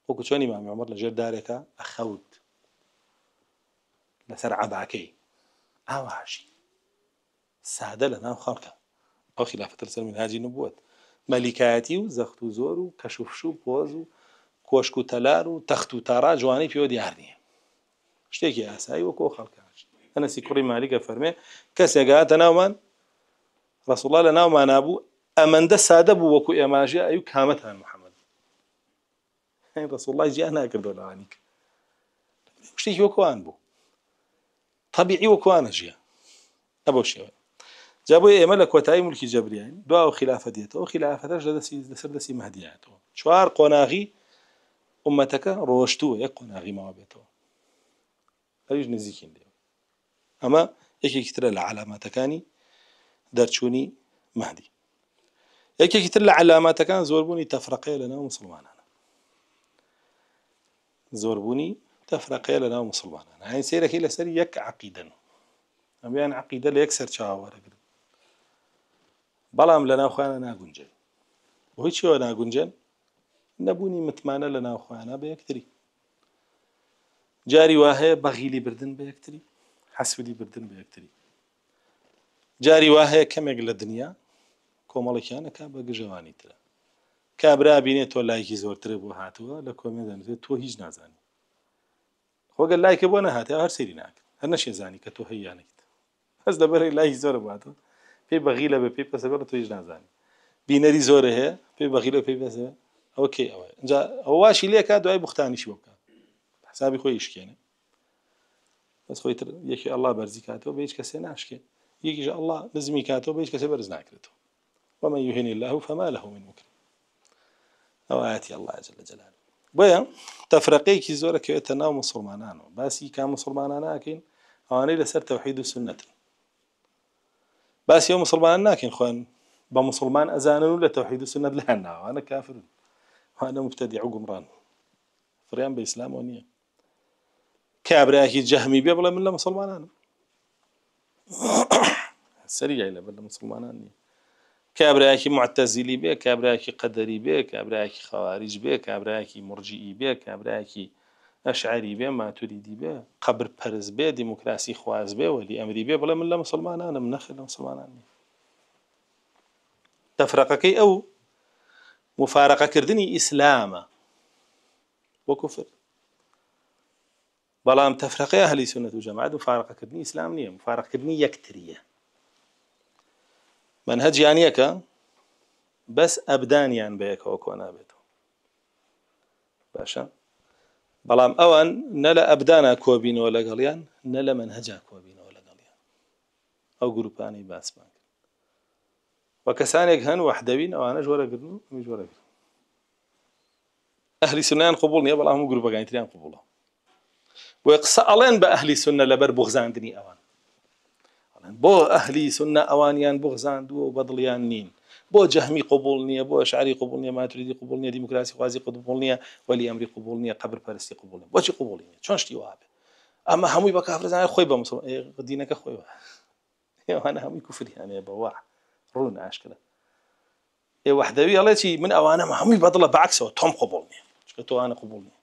وكو إمام عمر لجر دارك أخوت لسر عباكي هاشي سادة لنا خالك أو خلافة لسر من هذه النبوة مەلیکایەتی و زەخت و زۆر و کەشوفش و پۆز و کۆشک و تەلار و تەخت و تاڕا جوانەی پێوە دیار نییە شتێکی ئاسایی وەکو خەڵکانش ئەنەسی کوڕی مالیکە فەرمێ کەسێک هاتە ناومان ڕەسوڵ الله لە ناومان نابوو ئەمەندە سادە بوو وەکو ئێماژێ ئەیوب کامەتان محەممەد ڕەسوڵ الله گیان ناکردەوە لەوانی شتێکی وەکوان بوو طەبیعی وەکوانە ژیە ئەبەو شێوە جابوی ئێمە لە کۆتایی مولکی جەبریین دوا و خلافە دێتەوە خلافەتەش لەسەر دەستی مەهدیایەتەوە چوار قۆناغی ئومەتەکە ڕۆشتووە یەک قۆناغی ماوە بێتەوە هەریش نزیکین لێ ئەمە یەکێکی ترە لە علاماتەکانی دەرچوونی مەهدی یەکێکی تر لە علاماتەکان زۆربوونی تەفرەقەیە لەناو موسڵمانانە زۆربوونی تەفرەقەیە لەناو مسلمانان هاي سیرەکەی لەسەر یەک عەقیدەن ئەمیان عەقیدە لە یەک سەر چاوەڕەگرن بەڵام لەناو خۆیانە ناگونجێن بۆی چیەوە ناگونجێن نەبوونی متمانە لەناو خۆیانە بە یەکتری جاری وا هەیە بەغیلی بردن بە یەکتری حەسودی بردن بە یەکتری جاری وا هەیە کەمێک لە دنیا کۆمەڵێکیانەکە بە گژەوانی ترە کابرا بینێت تۆ لایکی زۆرترە بۆ هاتووە لە کۆمێ دەنوێت تۆ هیچ نازانی خۆگەر لایکە بۆ نەهاتێ هەر سەیری ناکە هەر نەشێزانی کە تۆ هەیەیانیت هەست لەبەرەی لایکی زۆرە باتەوە پێی بەغیلە بە پێی پەسەبە لە تۆ هیچ نازانی بینەری زۆرە هەیە پێی بەغیلە پێی پەسەبە ئەوە کێ ئەوە اینجا ئەوە واشی لێ کات دوای بوختانیشی بۆ بکات حسابی خۆی شکێنێ بەس خۆی تر یەکی ئەڵڵا بەرزی کاتەوە بە هیچ کەسێ ناشکێ یەکیش ئەڵڵا نزمی کاتەوە بە هیچ کەسێ بەرز ناکرێتەوە ومن يهن الله فما له من مكرم ئەو ئاەتی ئەڵڵا جەل جەلالوه بۆیە تەفرەقەیەکی زۆرە کەوێتە ناو موسڵمانانەوە باسی کام موسڵمانان ناکەین ئەوانەی لەسەر تەوحید و سنەتن باسی ئەو موسڵمانان ناکەین خۆیان بە موسڵمان ئەزانن و لە تەوحید و سنەت لەیان ناوە ئەوانە کافرن ئەوانە مبتەدیع و گومڕان فڕیان بە ئیسلامەوە نییە کابراایەکی جەهمی بێ بڵێ من لە موسڵمانانم سەریعی لەبەر لە موسڵمانان نییە کابراایەکی معتەزیلی بێ کابراایەکی قەدەری بێ کابراایەکی خەواریج بێ کابراایەکی مرجئی بێ کابراایەکی ئەشعەری بێ ماتوریدی بێ قەبر پەرست بێ دیموکراسی خواز بێ وەلی ئەمری بێ بڵێ من لە موسڵمانانم نەخێ لە موسڵمانان نییە تەفرەقەکەی ئەو مفارەقەکردنی ئیسلامە بۆ کوفر بەڵام تەفرەقەی ئەهلی سونەت و جەماعەت مفارەقەکردنی ئیسلام نییە مفارەقەکردنی یەکتریە منهەجیان یەکە بەس ئەبدانیان بە یەکەوە کۆ نابێتەوە باشە بەڵام ئەوان نە لە ئەبدانە کۆبینەوە لەگەڵیان نە لە منهەجا کۆبینەوە لەگەڵیان ئەو گروپانەی باسمان کرد وە کەسانێک هەن وەحدەوین ئەوانەش وەرەگرن و ئەمیش وەرەگرن ئەهلی سونەیان قبوڵ نییە بەڵام هەموو گروپەکانی تریان قبوڵە بۆیە قسە ئەڵێن بە ئەهلی سونە لەبەر بوغزاندنی ئەوان بۆ ئەهلی سونە ئەوانیان بوغزاندووە و بەدڵیان نین بۆ جەهمی قبوڵ نییە بۆ ئەشعەری قبوڵ نییە ماتوریدی قبوڵ نییە دیموکراسی خوازی قبوڵ نییە وەلی ئەمری قبوڵ نییە قەبر پەرستی قبوڵ نییە بۆچی قبوڵی نییە چۆن شتی وابێ ئەمە هەمووی بە کافر زانێ خۆی بە موسڵمان دینەکە خۆی ئێوانە هەمووی کوفریانەیە بەوا ڕوون ئاشکرا ئێ وەحدەوی ئەڵێ چی من ئەوانەمە هەمووی بەدڵە بەعکسەوە تۆم قبوڵ نییە چکە تۆ ئەوانە قبوڵ نییە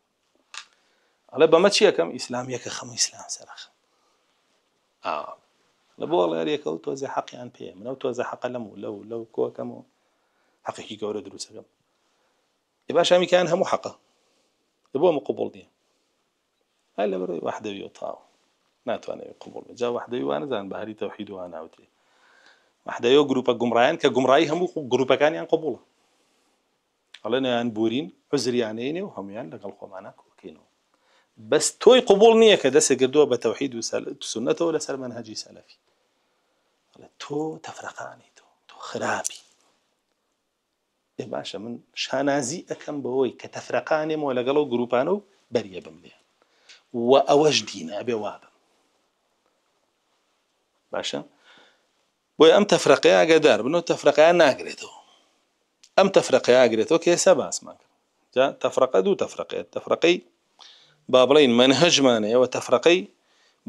ئەڵێ بەمە چی یەکەم ئیسلام یەکە خەمووی ئیسلام سەرەخە لە بۆ ئەڵێریەکە و تۆزێ حەقیان پێیە منەو تۆزە حەقە لەو کۆکەمەوە حەقێکی گەورە دروستەکەم ێ باش ئەمیکیان هەموو حەقە لە بۆ ئەمە قبوڵ نییە هەر لەبەرەوەی وەحدەویەوە تاوە ناتوانێت قبوڵ بێت جا وەحدەوی وانەزان بە هەری تەوحید و ناوترێ وەحدەویەوە گروپە گومڕایان کە گومڕایی هەموو گروپەکانیان قبوڵە ئەڵێن ئەیان بورین عوزریانەینێ و هەمویان لەگەڵ خۆمانە کۆکەینەوە بەس تۆی قبوڵ نییە کە دەسێ گردووە بە تەوحید و سونەتەوە لەسەر منهەجی سەلەفی تۆ تەفرەقانی تۆ خراپی ئێ باشە من شانازی ئەەکەم بەوەی کە تەفرەقانێمەوە لەگەڵ و گروپانە و بەریە بم لێ و ئەوەش دینە ئەبێ وابم باشە بۆیە ئەم تەفرەقەیە ئاگادار بنەوە تەفرەقەیان ناگرێتەوە ئەم تەفرەقەیە ئاگرێتەوە کە ئێستا باسمان کرد جا تەفرەقە دوو تەفرەقەیە تەفرەقەی با بڵێن منهەجمان هەیە و تەفرەقەی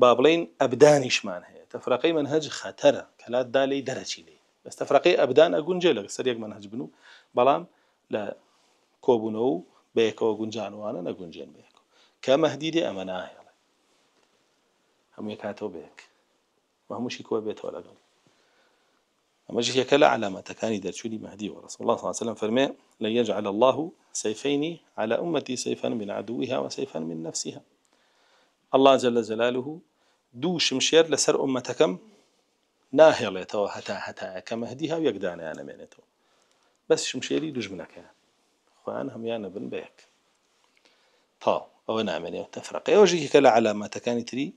با بڵێن ئەبدانیشمان هەیە تەفرەقەی منهەج خەتەرە کەلاتدا لێی دەرەچی لێ بەس تەفرەقەی ئەبدان ئەگونجێ لەسەر یەک منهەج بن و بەڵام لە کۆبوونەوە و بەیەکەوە گونجانوانە نەگونجێن بەیەکەوە کە مەهدی دێ ئەمە ناهێڵێ هەموو کاتەوە بەیەک و هەمووشی کۆ بێتەوە لەگەڵ ئەمەش یەکە لە علامەتەکانی دەرچوونی مەهدی و رسول الله صلی الله عليه وسلم فەرمێ لن يجعل الله سيفين على أمتي سيفا من عدوها وسيفا من نفسها الله جل جلاله دوو شمشێر لەسەر ئومەتەکەم ناهێڵێتەوە هەتا کە مەهدی هاو یەک دانەیان ئەمێنێتەوە بەس شمشێری دوژمنەکەیان خۆیان هەمویان ئەبن بەیەک تا ئەوە نامێنێت تەفرەقە ئەوەش یەکێکە لە علامەتەکانی تری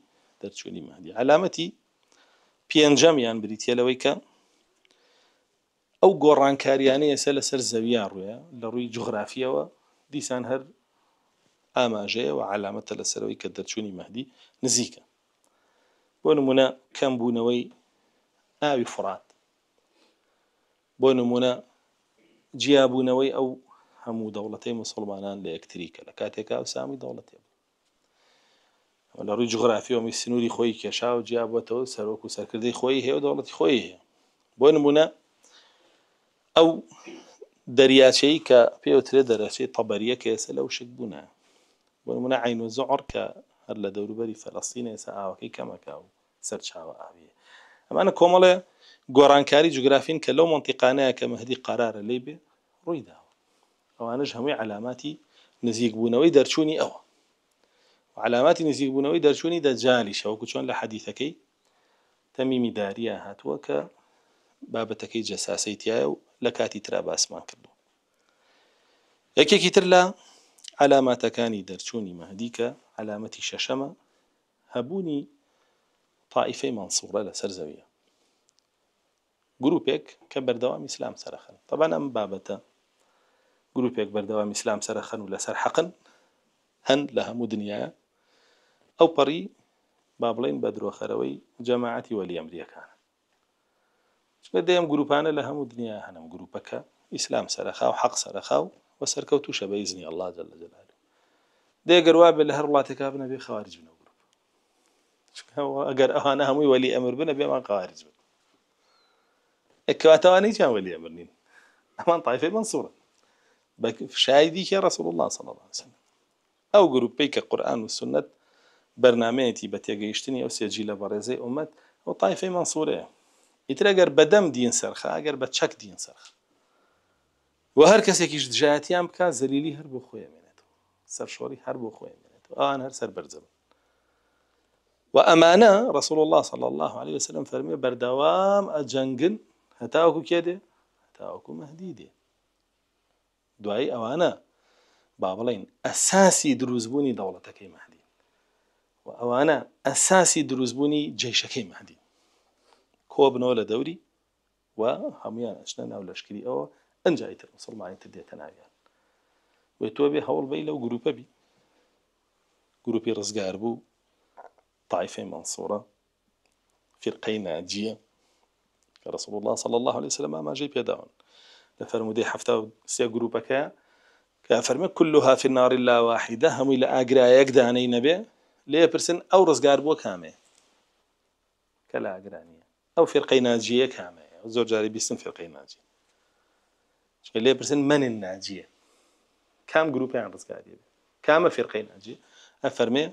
دەرچوونی مەهدی علامەتی پێنجەمیان بریتیە لەوەی کە ئەو گۆڕانکاریانەی ئێستا لەسەر زەویە ڕوویە لە ڕووی جوغرافیەوە دیسان هەر ئاماژەیە و علامەتە لەسەرەوەی کە دەرچوونی مەهدی نزیکە بۆ نمونە کەمبوونەوەی ئاوی فڕات بۆ نمونە جیابوونەوەی ئەو هەموو دەوڵەتەی موسڵمانان لە یەکتریکە لە کاتێکا و سامی دەوڵەتێ ولا ڕووی جغرافیەوەمی سنووری خۆی کێشا و جیابەتەوە سەرۆک و سەرکردەی خۆی هەیە و دەوڵەتی خۆی هەیە. بۆ نمونە ئەو دەریاچەی کە پێوترێ دەرەچەی تەبەریە کە ئێستا لەو شک بوونە، بۆ نمونە عین وزوعر کە هەر لە دەوروبەری فەڵەستین ئێستا ئاوەکەی کەمەکە و سەرچاوە ئاویە. ئەمانە کۆمەڵێ گۆڕانکاری جوگرافین کە لەو مەنتیقانەیە کە مەهدی قەرارە لێی بێ ڕووی داوە. ئەوانش هەمووی علاماتی نزیکبوونەوەی دەرچوونی ئەوە. علاماتی نزیکبوونەوەی دەرچوونی دەجالی شەوەکو چۆن لە حەدیثەکەی تەمیمی داریە هاتووە کە بابەتەکەی جەساسەی تایە و لە کاتی ترا باسمان کردو. یەکێکی تر لە علاماتەکانی دەرچوونی مەهدی کە علامەتی شەشەمە هەبوونی طائفەی مەنسوورە لەسەر زەویە، گروپێک کە بەردەوام ئیسلام سەرەخەن. طبعاً ئەم بابەتە گروپێک بەردەوام ئیسلام سەرەخەن و لەسەر حەقن هەن لە هەموو دنیاە، ئەو پەڕی با بڵێن بە درۆخەرەوەی جەماعەتی وەلی ئەمریەکانە. چونکە دەیەم گروپانە لە هەموو دنیا هەنم گروپەکە ئیسلام سەرەخا و حەق سەرەخا و وەسەرکەوتوشە بە ئیزنی ئەڵڵا جەل جەلالوه. دەیەگەر وا بێ لە هەر وڵاتێکا بنە بێ خەوارج بنە گروپ، ئەگەر ئەوانە هەمووی وەلی ئەمر بنە بێمان خەوارج بن. ئەکەواتەوانەی چیان وەلی ئەمر نین، ئەمان طائفەی مەنسوورە بە شایدی کێ ڕەسوڵ الله صلی الله علیه وسلم. ئەو گروپەی کە قورئان و سنت بەرنامەیەتی بە تێگەیشتنی ئەو سێ جیلە بەڕێزەی ئومەت ئەو طائفەی مەنسوورەیە. ئیتر ئەگەر بەدەم دین سەرخا، ئەگەر بە چەک دین سەرخا و هەر کەسێکیش دژایەتیان بکات زەلیلی هەر بۆ خۆی ئەمێنێتەوە، سەرشۆڕی هەر بۆ خۆی ئەمێنێتەوە، ئەوان هەر سەر بەرزە بن. و ئەمانە ڕەسوڵ الله صلی الله علیه وسلم فەرموویە بەردەوام ئەجەنگن هەتاوەکو کێ دێ؟ هەتاوەکو مەهدی دێ. دوایی ئەوانە با بڵێن ئەساسی دروستبوونی دەوڵەتەکەی مەهدی و ئەوانە ئەساسی دروستبوونی جێشەکەی مەهدی، کۆ بنەوە لە دەوری و هەمویان ئەچنە ناو لەشکری ئەوە، ئەنجای تر موسڵمانی تر دێتە ناویان. وێ تۆ بێ هەوڵ بەی لەو گروپە بی، گروپی ڕزگار بوو، طائفەی مەنسوورە، فرقەی ناجیە کە ڕەسوڵ الله صلی الله علیه وسلم ئاماژەی پێداون لە فەرموودەی 73 گروپەکە کە فەرمێ كلها في النار إلا واحدة، هەمووی لە ئاگرایەک دانەی نەبێ. لێ پرسن ئەو ڕزگار بووە کامێ؟ کە لە ئاگرانیە. ئەو فرقەی ناجیە کامەیە؟ زۆر جاری بیستن فرقەی ناجی، چکە لێ پرسن من الناجیە، کام گروپیان ڕزگاریە، کامە فرقەی ناجیە؟ ئەفەرمێ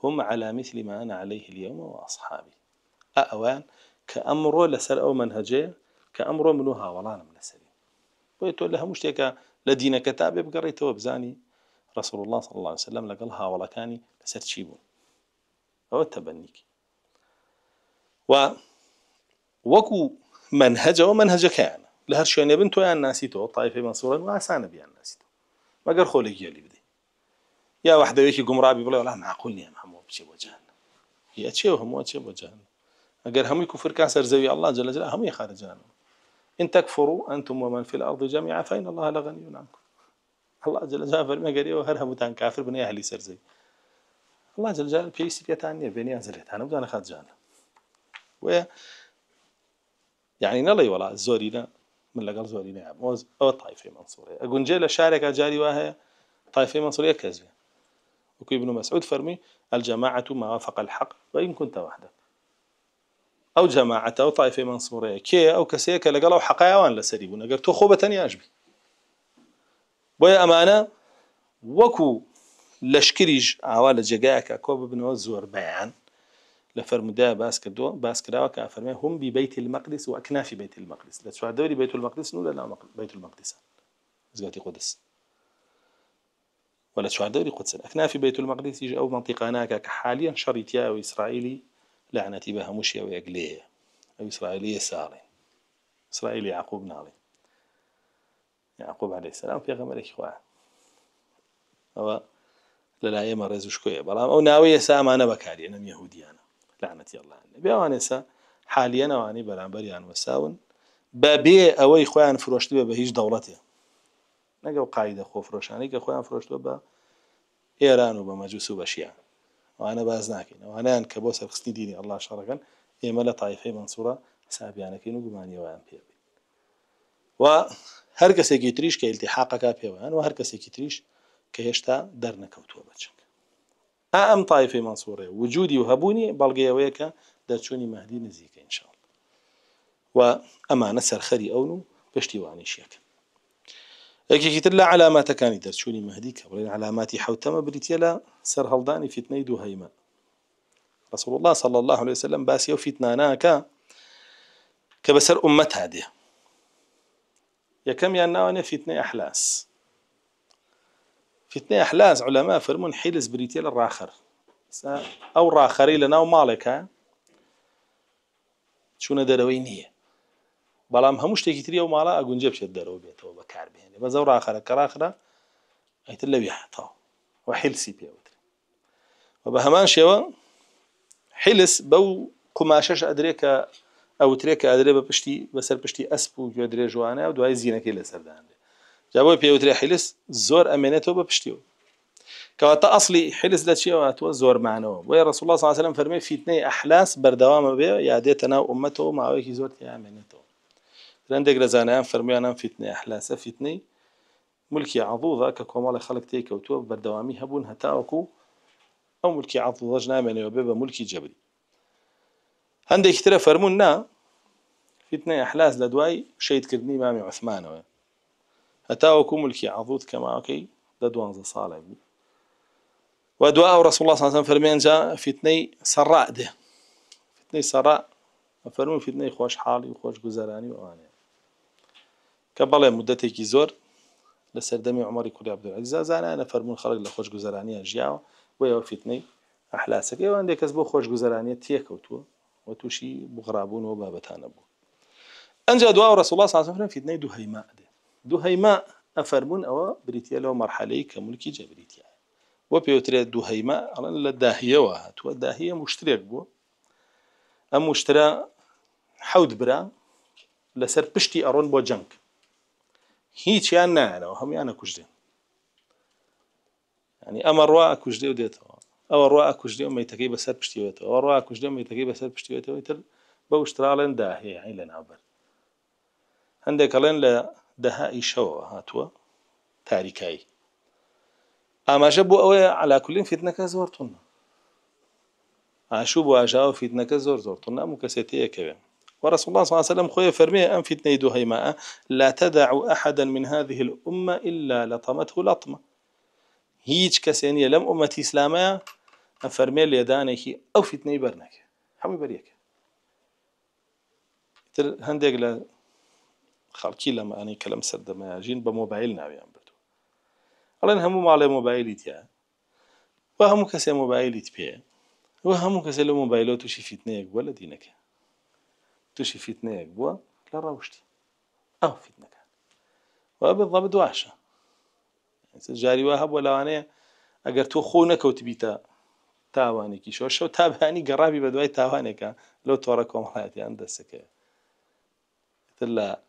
هم على مثل ما أنا عليه اليوم وأصحابي، ئەوان کە ئەمڕۆ لەسەر ئەو منهەجەیە کە ئەمڕۆ من و هاوڵانم لەسەری. بۆیە تۆ لە هەموو شتێکە لە دینەکە تا بێ بگەڕێیتەوە بزانی ڕەسوڵ الله صلی الله علیه وسلم لەگەڵ هاوڵەکانی لەسەر چی بوون. ئەوە تەبەنیکی و وەکو منهەجەوە منهەجەکەیانە لە هەر شوێنێ بن تۆیان ناسیتەوە، طائفەی مەنسوورن و ئاسانە بیان ناسیتەوە مەگەر خۆلێک گێلی بدەیت یا وەحدەوێکی گومڕابی بڵێ وەڵام معقول نییە هەموو بچێ بۆ جەهەنەم، هی ئەچێ و هەموو ئەچێ بۆ جەهەنەم. ئەگەر هەمووی کوفرکان سەر زەوی ئەڵڵا جەل جەلاله هەمووی خارج جەهەنەم. إن تكفروا أنتم ومن في الأرض جميعا فإن الله لغني عنكم. الله جل جلاله فرمى قال هر همتان كافر بني أهلي سرزي. الله جل جلاله بيسي بيتانية بني أنزلت أنا بدأ خد جانا. و يعني نلي ولا زورينا من لقال زورينا يا موز أو طائفة منصورية. أقول جيل الشارع جاري وهي طائفة منصورية كذبة. وكي ابن مسعود فرمي الجماعة ما وافق الحق وإن كنت وحدك. أو جماعة أو طائفة منصورية كي أو كسيك لقالوا حقايا وان لسريبون أقر تو خوبة تاني أجبي بويا أمانة وكو لشكريج عوال جقاك كوب بن وزور بيان لفرمدا باسكرا وكافرمي هم ببيت المقدس وأكناف بيت المقدس لا تشوى دوري بيت المقدس ولا لا بيت المقدس زقاتي قدس ولا تشوى دوري قدس أكناف بيت المقدس يجي أو منطقة هناك كحاليا شريطيا وإسرائيلي لعنتي بها مشيا ويقليه أو إسرائيلية سالي إسرائيلي يعقوب نالي يعقوب عليه السلام في غمرك إخوة أو لا يما رزوش كويه بلام أو ناوية ساما أنا بكاري أنا يهودي أنا لعنتي الله النبي أو أنا حاليا وأنا بلام بريان وساون بابي أو إخوان فروشتوا بهيج دولته نجوا قاعدة خوف فروشاني كإخوان فروشتوا ب إيران وبمجوس وبشيعة وأنا بازناكين وأنا كبوس الخصني ديني الله شركا يملا طائفة منصورة سابيانا كينو جماني وأنا بيبي وهر کسی که تریش که التحاق کا پیوان و هر کسی که تریش که هشتا در نکوتو بچنگ ئەم تایفەی مەنسوورێ وجودی و هەبوونی بەڵگەیەوەیە کە دەرچوونی مەهدی نزیکە ئینشاءڵڵا و ئەمانە سەرخەری ئەون و پشتیوانیشیەکە. یەکێکی تر لە علاماتەکانی دەرچوونی مەهدی کە بڵێن علاماتی حوتەمە بریتە لە سەر هەڵدانی فیتنەی دووهەیمە. رسول الله صلى الله عليه وسلم باسی ئەو فیتناناکە کە بەسەر ئوممەتا دێ. یەکەمیان ناوانێ فیتنەی ئەحلاس. فیتنەی ئەحلاس عولەما فەرموون حیلز بریتە لە ڕاخەر. ئەو ڕاخەرەی لە ناو ماڵێکە چوونە دەرەوەی نییە، بەڵام هەموو شتێکی تری ئەو ماڵە ئەگونجێ بچێت دەرەوە بێتەوە بەکاربهێنێ، بەس ئەو ڕاخەرە کە ڕاخرا ئەیتر لەوی هاتەوە و حیلسی پێوترێ. و بە هەمان شێوە حیلس بەو قوماشەش ئەدرێ کە ئەوترێ کە ئەدرێ بە پشتی بەسەر پشتی ئەسپ و گوێ درێژوانە و دوای زیینەکەی لەسەردانێ، جا بۆی پێوترێ حیلس زۆر ئەمێنێتەوە بە پشتیەوە. کەواتە ئەسڵی حیلس لە چیەوە هاتووە؟ زۆرمانەوە. بۆیە ڕسوڵ الله صلی الله علیه و سلم فەرمێ فیتنەی ئەحلاس بەردەوامە بێ یا دێتە ناو ئوممەتەوە ماوەیەکی زۆر تێیامێنێتەوە. هەندێک لە زانایان فەرموویان ئەم فیتنەی ئەحلاسە فیتنەی مولکی عەضوضە کە کۆمەڵی خەڵک تێکەوتووە بەردەوامی هەبوون هەتاوەکو ئەو مولکی عەضوضەش نامێنێەوە بێ بە مولکی جەبری. هەندێکی ترە فەرموون نا فیتنەی ئەحلاس لە دوای شەیدکردنی مامی عوسمانەوە هەتاوەکو مولکی عەضوض کە ماوەکەی 12 ساڵێ بوو. و دعاء رسول الله صلى الله عليه وسلم فرمين جاء فتني سراء ده فتني سراء فرمون فتني خوش حالي وخوش جزراني وأنا كبلا مدتي زور لسردمي عمر كل عبد العزيز أنا فرمون خرج لخوش جزراني أجياء ويا فتني أحلاسك يا عندك كسبوا خوش جزراني تيك وتوشي بغرابون وبابتان أبو أنجا دعاء رسول الله صلى الله عليه وسلم فتني دهيماء ده دهيماء أفرمون أو بريتيا لو مرحلة كملكي جبريتيا وبيوتري دوهيمة على الداهية وهاتوا الداهية مشترك بو أم مشترى حود برا لسر بشتي أرون بو جنك هيك يعني أنا وهم أنا كوجدين يعني أما الرواء كوجدي وديتها أو الرواء كوجدي وما يتكي بسر بشتي ويتها أو الرواء كوجدي وما يتكي بسر بشتي ويتها ويتر بوشترى لين داهية يعني لين عبر عندك لين لدهائي شو هاتوا تاريكاي أما جبوا أوي على كل فتنة زورتنا عاشوا بواجهوا فتنة زورتنا مكسيتية كبير. ورسول الله صلى الله عليه وسلم خوي فرمي أن فتنة دهيماء لا تدع أحدا من هذه الأمة إلا لطمته لطمة. هيج كسينية لم أمة إسلامية فرمي اليدانك أو فتنة برنك حمي بريك. هندق ل خالكي لما أنا كلام سد ما جين بموبايلنا بيان بدو. الله هم على موبايلتي وهم كسي موبايلت بيه وهم كسي له موبايلات توشي فتنة ولا دينك توشي فتنة بوا لا روشتي أو فتنة كان وبالضبط وعشة جاري وهب ولا أنا أجر تو خونك وتبيتا تاوانك شو تابعني قرابي بدواي تاوانك لو توركم حياتي عند السكة تلا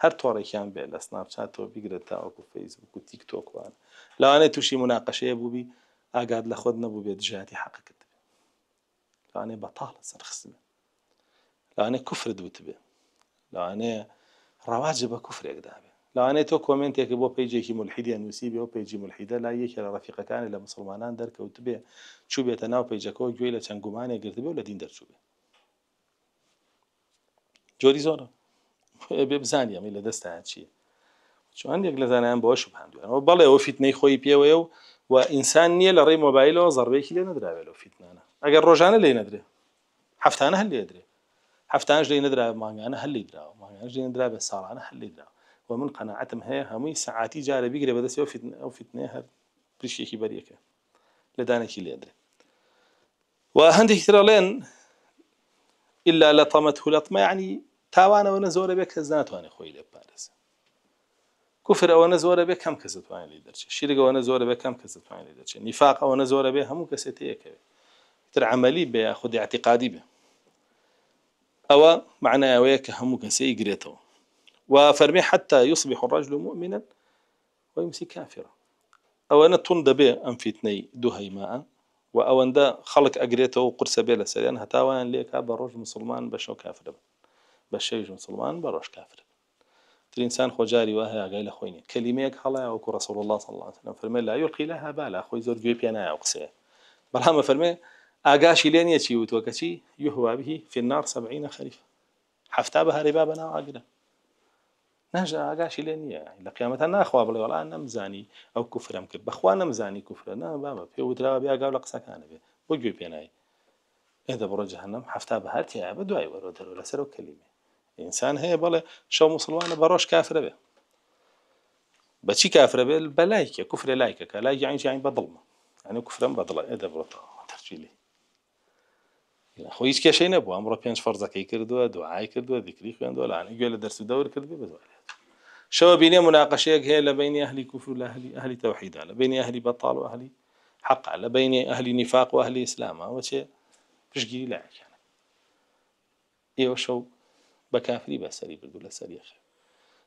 هر طوري كان بيع سناب شات وبيقدر تاوك وفيسبوك وتيك توك وأنا لا أنا توشي مناقشة يا بوبي أقعد لخدنا بوبي جاتي حق كتب لا أنا بطالة سرخصبه لا أنا كفر دوتبه لا أنا رواجب كفر يقدامه لا أنا تو كومنت يكبو بيجي كي ملحدي أن يسيبه أو بيجي ملحدة لا يكي رفيقة كان إلى مسلمانان درك وتبه شو بيتناو بيجاكو جويلة تنقماني قرتبه ولا دين در شو به جوري زورا ببزاني أمي لدسته هاتشي شو عندي أقل زانيان بوشو بهندو أنا وبالله هو فتنة خوي بيه وإنسان نيل رأي موبايله ضربه كي ندرى له فتنة أجر رجعنا اللي ندري حفتانه هل يدري حفتانه اللي ندرى ما أنا هل يدرى ما أنا ندرى بس صار أنا هل يدرى ومن قناعتهم هي همي ساعاتي جاري بيجري بدس يو فتنة أو فتنة هذا بريشة كبرية لدانا كي اللي يدري وهندي كثير لين إلا لطمته لطمة يعني تاوانا ونزور بك زنات وانا خوي لبارس كفر أو نزور بك كم كسبت وانا ليدرش شرك أو نزور بك كم كسبت وانا ليدرش نفاق أو نزور به هم كسيتيه كبير ترى عملي بياخذ اعتقادي به أو معنى وياك هم كسي قريته وفرمي حتى يصبح الرجل مؤمنا ويمسي كافرا أو أنا تند به أم فتني دهيماء وأو أن ده خلق أجريته وقرص بلا سريان هتاوان ليك برج مسلمان بشو كافر بشيج مسلمان برج كافر الإنسان خجاري وهي قايل خويني كلميك خلا وكو رسول الله صلى الله عليه وسلم فرمي لا يلقي لها بالا أخوي زور في بيانا أقصيه بەڵام فەرمێ ئاگاشی لێ نییە چی وتووە کە چی یهوا به في النار 70 خەریف حەفتا بە هەرێبا بەناو ئاگرە ناژە ئاگاشی لێ نییە لە قیامەتە ناخوا بڵێ وەڵا نەمزانی ئەو کوفرم کرد بەخوا نەمزانی کوفرە نا بابە پێ وتراوە بێ ئاگاو لە قسەکانە بێ بۆ گوێ پێنایی ئێدە بڕۆ جەهەنەم حەفتا بە هەر تیا بە دوای وەرۆ دەرەوە لەسەر ئەو کەلیمە ئینسان هەیە بەڵێ شەو موسڵمانە بە ڕۆژ کافرە بێ بەچی کافرە بێ بە لایکە کوفرە لایکەکە لای یعنی بەدڵمە یعنی کوفرم بەدڵە ئێدە بڕۆتەوە تەرجیلی خۆ هیچ کێشەی نەبوو ئەمڕۆ 5 فەرزەکەی کردووە دوعای کردووە دیکری خوێندووە لەوانەیە گوێ لە دەرس و دەور کرد بێ بەدوای شەوە بینێ مناقەشەیەک هەیە لە بینی ئەهلی کوفر و لە ئەهلی تەوحیدا لە بینی ئەهلی بەتاڵ و ئەهلی حەقا لە بینی ئەهلی نیفاق و ئەهلی ئیسلامە ئەوە چێ پشتگیری لایەکانە ئێوە شەو بە کافری بەسەری بردو لە سەری خێ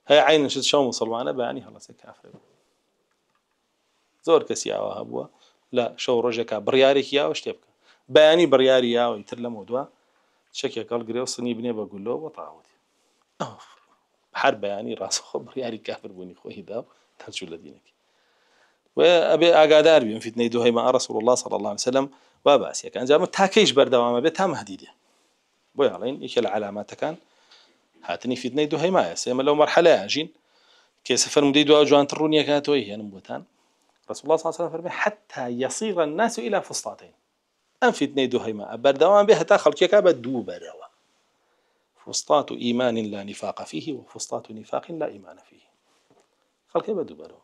هەیە عینشت شەو موسڵمانە بەیانی هەڵەسێ کافرە زۆر کەسی ئاوا هەبووە لە شەو ڕۆژێکا بڕیارێکی یاوە شتێ بکە بەیانی بڕیاری یاوەی تر لەمە دووە چەکێک هەڵگرێ و سنی بنێ بە گولۆ بۆ تاوەتی هەر بەیانی ڕاستەخۆ بڕیاری کافر بوونی خۆی دا و تەرچوو لە دینەکەی و ئەبێ ئاگادار بین فتنەی دووهەیما رسول الله صلی الله عليه وسلم وا باسیەکە ئەنجامە تاکەیش بەردەوامە بێت تا مەهدیدێ بۆ یاڵێن یەکێ لە علاماتەکان هاتنی فتنەی دووهەیمایە سێمە لەو مەرحەلەیە ژین کێسە فەرمودەی دوا جوانتر ڕوونیەکاتەوەی هێنم بۆتان رسول الله صلى الله عليه وسلم فرمي حتى يصير الناس إلى فسطاطين أم فتنة دوهيما بردوام بها تاخل كيكا بدو بروا فسطاط إيمان لا نفاق فيه وفسطاط نفاق لا إيمان فيه خلق بدو بروا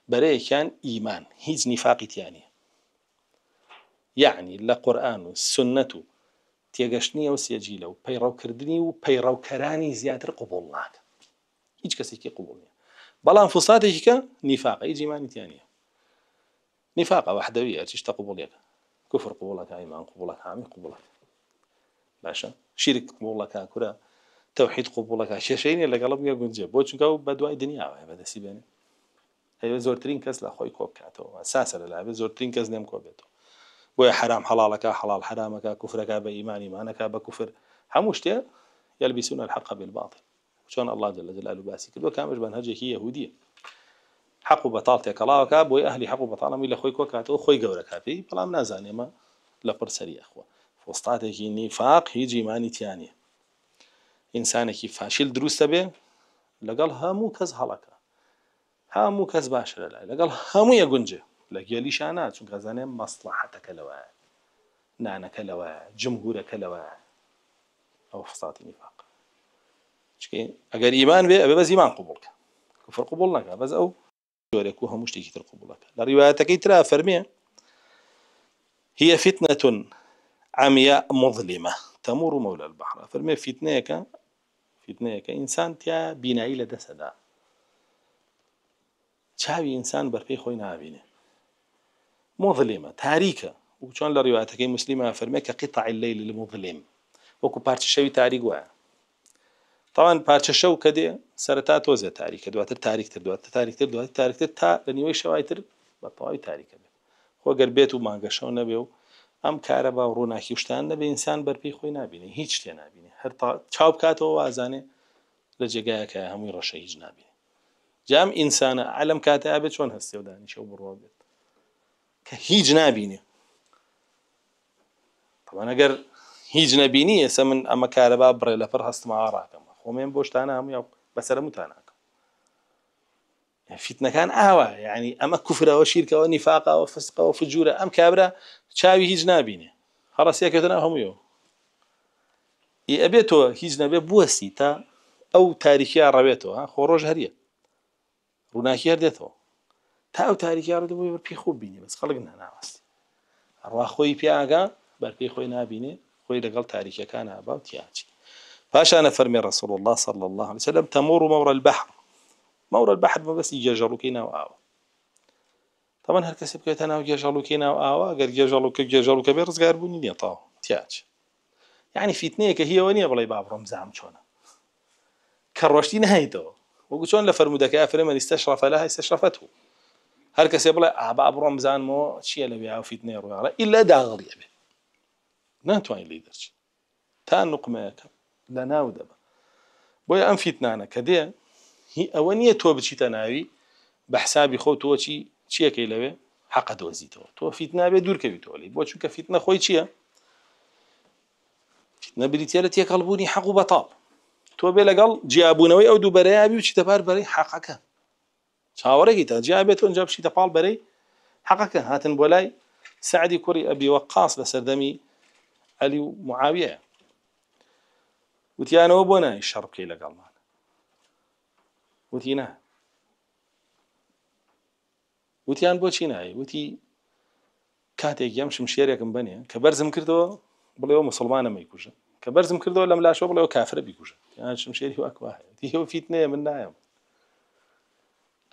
بري كان إيمان هيج نفاق تياني يعني لا قرآن والسنة تيجشني وسيجيله وبيرو كردني وبيرو كراني زيادة قبول الله هيج كسيكي قبولني بلان فسطاطي كا نفاق هيج إيمان تياني نفاق وحدوية تشتا قبولك كفر قبولك إيمان قبولك عامي قبولك باشا شرك قبولك كرا توحيد قبولك شيء اللي قلب يقول جاب بوجهه بدواء الدنيا هذا سيباني هي زورترين كاس لا خوي كوب كاتو اساسا لا زورترين كاس نيم كوبيتو بو حرام حلالك حلال حرامك كفرك بإيمان إيمانك بكفر حموشتي يلبسون الحق بالباطل شلون الله جل جلاله باسي كل كامل منهجه يهوديه حق بطالتك الله كاب وأهلي حق بطالة ميل خوي كوكاتو خوي جورك هابي بلام نازاني ما لا برسري أخوة فوسطاتك نفاق هيجي ماني تياني إنسانك فاشل دروس به لقال همو كز هلكة همو كز باشر لا لقال همو يجنجه لقيالي شانات شو غزانة مصلحتك لوا نعنك لوا جمهورك لوا أو فسطات نفاق شكي أجر إيمان به بس إيمان قبولك كفر قبولك بس أو جورك وهم مشتكي ترقبولك لرواياتك ترى فرمية هي فتنة عمياء مظلمة تمر مولى البحر فرمية فتنيك إنسان تيا بيناي لدسدا شاوي إنسان بربي خوي نابينه مظلمة تاريكة وشون لرواياتك مسلمة فرمية كقطع الليل المظلم وكو بارتش شوي تاريخ واحد طبعا بارتش شو كده سرتا توزع تاريخ دوات التاريخ تر تا لنيوي شوايتر بطاوي تاريخ خو اگر بيتو مانگشو نبيو ام كهربا وروناكي وشتان نبي انسان بربي خوي نابيني هيچ تي نابيني هر چاوب كاتو وازانه لجگايك همي رشه هيج نابيني جام انسان علم كاتابه شلون هسه وداني شو بروبت كهيج نابيني طبعا اگر هيج نابيني يسمن اما كهربا بري لفر هست مع راكم ومن بوشتانا هم بسر متاناك فتنة كان يعني أما كفر وشرك ونفاق وفسق وفجور أم كابرة شاوي هيج نابينه خلاص يكتنا هم يو يأبيتو هيج نابي بوسي تا أو تاريخي عربيتو ها خروج هريه روناكي هرديتو تا أو تاريخي عربيتو بربي خوب بيني بس خلقنا ناوستي الراخوي بياغا بربي خوي نابينه خوي لقل تاريخي كان أباو تياجي فاشان فرمي رسول الله صلى الله عليه وسلم تمر مور البحر مور البحر ما بس يجرلوكينا وآوا طبعا هالكسب كيتنا ويجرلوكينا وآوا قال يجرلوك بيرز قاربوني نيطاو تياج يعني فتنيك هي وني بلاي باب رمزام شونا كروشتي نهايته وقلت شلون لفرمودا كافر من استشرف لها استشرفته هالكسب بلا باب رمزان مو شيء اللي بيعو فتنه رواه الا داغلي به نانتوين ليدرش تا نقمه لنا ودبا بويا ام فتنانا كدي هي أولية توب شيء تناوي بحسابي خو توشي شيء كيلوه حەقە دۆزیتەوە تۆ فیتنا بێ دوورکەویتەوە لێ بۆ چونکە فیتنە خۆی چییە؟ فیتنە بریتە لە تێکەڵبوونی حەق و بەتاڵ تۆ بێ لەگەڵ جیابوونەوەی ئەو دوو بەرەیابی و چیتە پار بەرەی حەقەکە چاوەڕێکی تا جیا بێت ئەنجا بچیتە پاڵ بەرەی حەقەکە هاتن بۆ لای سەعدی کوڕی ئەبی وەقاص لە سەردەمی عەلی و معاویە وتیانەوە بۆ نای شەڕ بکەی لەگەڵمان وتی نا وتیان بۆچی نایی وتی کاتێک یەم شمشێرێکم بنێ کە بەرزم کردەوە بڵێەوە مسلمانە مەیکوژە کە بەرزم کردەوە لەم لاشەوە بڵێەوە کافرە بیکوژە یان شمشێری واکوا هەیە دیەوە فیتنەیە من نایەم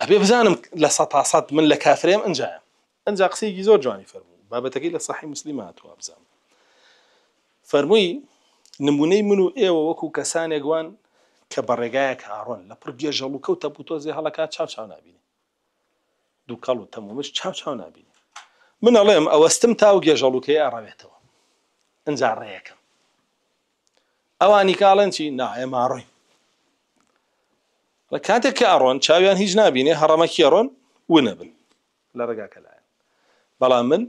ئەبێ بزانم لە سەد تا سەد من لە کافرێم ئەنجایە ئەنجا قسەیەکی زۆر جوانی فەرموو بابەتەکەی لە سەحیح موسڵیم هاتووە بزانم فەرمووی نمونەی من و ئێوە وەکو کەسانێک وان کە بە ڕێگایەک هاڕۆن لە پڕ گێژەڵ و کەوتە بوو تۆزێ هەڵەکات چاو نابینی دوو کەڵ و تەمومش چاو نابینی من ئەڵێم ئەوەستم تاو گێژەڵوکەیە ئەڕەوێتەوە ئەنجا ڕێیەکەم ئەوانی کاڵێن چی نا ئێمە ئەڕۆین لە کاتێک کە ئەڕۆن چاویان هیچ نابینێ هەڕەمەکی ئەڕۆن ونەبن لە ڕێگاکە لایەن بەڵام من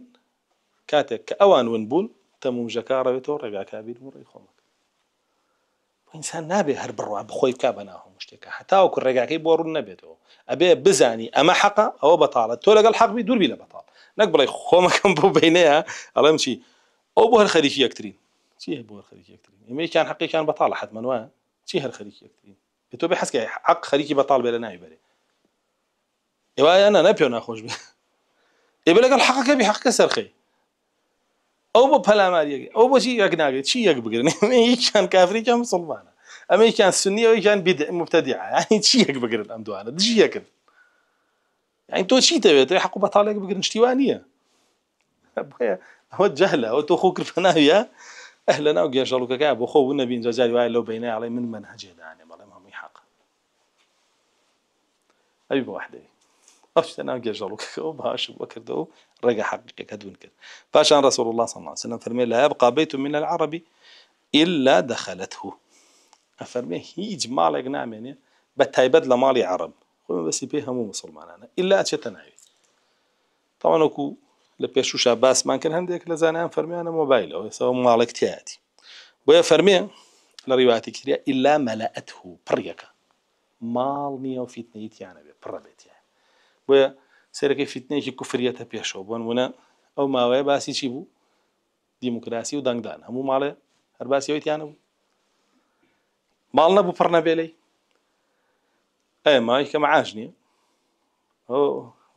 کاتێک کە ئەوان ون بوون تەمومژەکە ڕەوێتەوە ڕێگاکە بیر و ڕێی خۆمەکە ئینسان نابێ هەر بڕوا بخۆی بکا بە ناو هەموو شتێکە هەتاوەکو ڕێگاکەی بۆ ڕوون نەبێتەوە ئەبێ بزانی ئەمە حەقە ئەوە بەتاڵە تۆ لەگەڵ حەقبی دووربی لە بەتاڵ نەک بڵێ خۆمەکەم بۆ بینەیە ئەڵێم چی ئەو بۆ هەر خەریکی یەکترین چی بۆ هەر خەریکی یەکترین ئێمەیەکیان حەقێکیان بەتاڵە حتمەن وایە چی هەر خەریکی یەکترین تۆ بێ حەزکە حەق خەریکی بەتاڵ بێ لە ناوی بەرێ ئێوایە نە پێ ناخۆش بێ ئێبێ لەگەڵ حەقەکە بی حەقەکە سەرخەی ئەو بۆ پەلاماریەکە ئەو بۆچی یەک ناگرێت چی یەک بگرن یەکیان کافریکیان مسڵمانە ئەمەیەکیان سنی ئەوەیەکیان بدع مبتەدیعە یعنی چی یەک بگرن ئەم دوانە دژی یەکن یعنی تۆ چی دەوێت حەق و بەتاڵ یەک بگرن شتی وان نییە ئەوە جەهلە ئەوە تۆ خۆ کرد بە ناویە ئەه لە ناو گێژەڵوکەکە بۆ خۆ بوو نەبین جاری وایە لەو بینە ئەڵێ من مەنهەجێ دانێ بەڵێم هەمووی حەقە ئەوی بە وەحدەوی ئەو شتە ناو گێژەڵوکەکەەوە باش بۆ کردەوە و ڕێگە حەقیقەکە دوون کرد پاشان ڕەسوڵ الله صلی الله علیه وسلم فەرمێ لا يبقى بيت من العرب إلا دخلته ئەفەرمێ هیچ ماڵێک نامێنێ بە تایبەت لە ماڵی عەرب خۆی بەسی پێی هەموو مسلمانانە ئیلا ئەچێتە ناوی تاوان وەکو لە پێشوشا باسمان کرد هەندێک لە زانایان فەرمیانە مۆبایلەوە ئێستا ماڵێک تایەتی بۆیە فەرمێ لە ڕیواەتی کتریا ئیلا مەلەئەته پڕیەکە ماڵ نییە و فیتنەی تیانە بێ پڕە بێتیە بۆیە سێرەکەی فیتنەیەکی کوفریەتە پێشەوە بۆ نمونە ئەو ماوەیە باسی چی بوو دیموکراسی و دەنگدان هەموو ماڵێ هەر باسی ئەوەی تیانە بوو ماڵ نەبوو پڕ نەبێلەی ئەی ماوەی کە مەعاش نییە ئەو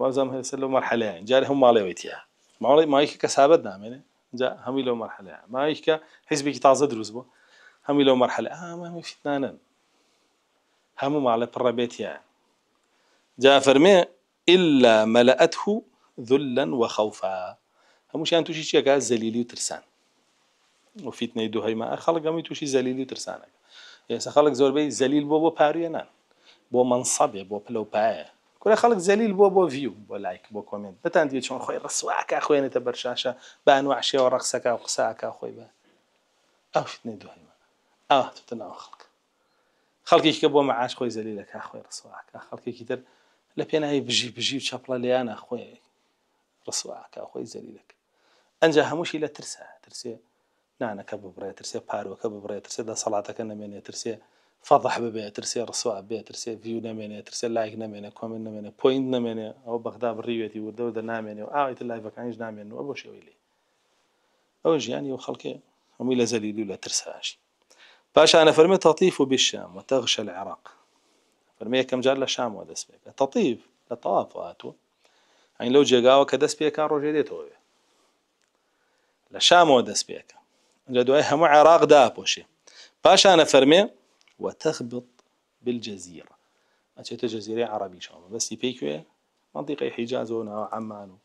وازام هەسەر لەو مەرحەلەیە جارێ هەموو ماڵێەوەی تیە ماوەی کە کەسابەت نامێنێ جا هەمووی لەو مەرحەلەیە ماوەی کە حیزبێکی تازە دروست بووە هەمووی لەو مەرحەلە ماوەی فیتنانن هەموو ماڵێ پڕە بێتیە جا فەرمێ إلا ملأته ذلا وخوفا هەمووشیان تووشی چیەکە زەلیلی و ترسان و فیتنەی دووهەیما خەڵک هەمووی تووشی زەلیلی و ترسانەکە ئێستا خەڵک زۆربەی زەلیل بۆ پارویەنان بۆ مەنسەبێ بۆ پلەپایە کورە خەڵک زەلیل بۆ ڤیو بۆ لایک بۆ کۆمنت بتان دیێ چۆن خۆی ڕسواکە خوێنێتە بەرشاشە بە ئەنواع شێوە ڕەقسەکە و قساکە خۆی بە ئەو فیتنەی دووهەیما توتە ناو خەڵک خەڵکێکی کە بۆ مەعاش خۆی زەلیلەکە خۆی ڕسواکە خەڵکێکی تر لە پێناوی بژی و چەپڵە لێیانە خۆی ڕسواکە خۆی زەلیلەکە ئەنجا هەمووشی لە ترسێ نانەکە ببڕێ ترسێ پارۆکە ببڕێ ترسێ دەسەڵاتەکە نەمێنێ ترسێ فەضح ببێ ترسێ ڕسوا بێ ترسێ ڤیو نەمێنێ ترسێ لایک نەمێنێ کۆمنت نەمێنێ پۆینت نەمێنێ ئەو بەغدا بڕیوێتی وردە نامێنێ و ئاویتر لایڤەکانیش نامێنەوە بۆ شێوەی لێ ئەوە ژیانی و خەڵکێ هەمووی لە زەلیلی و لە ترساشی پاشانە فەرمێ تەطیف بالشام وتغشى العراق فەرمێ یەکەم جار لە شامەوە دەست پێکە تەطیف لە تەواف هاتووە ئەین لەو جێگاوە کە دەست پێکان ڕۆژێ دێتەوە بێ لە شامەوە دەست پێکە ئەنجا دوای هەموو عێراق داپۆشێ پاشانە فەرمێ وتەخبط بالجەزیرە ئەچێتە جەزیرەی عەرەبیشەوە بەستی پێی کوێ منطقەی حیجاز و ناو عەمان و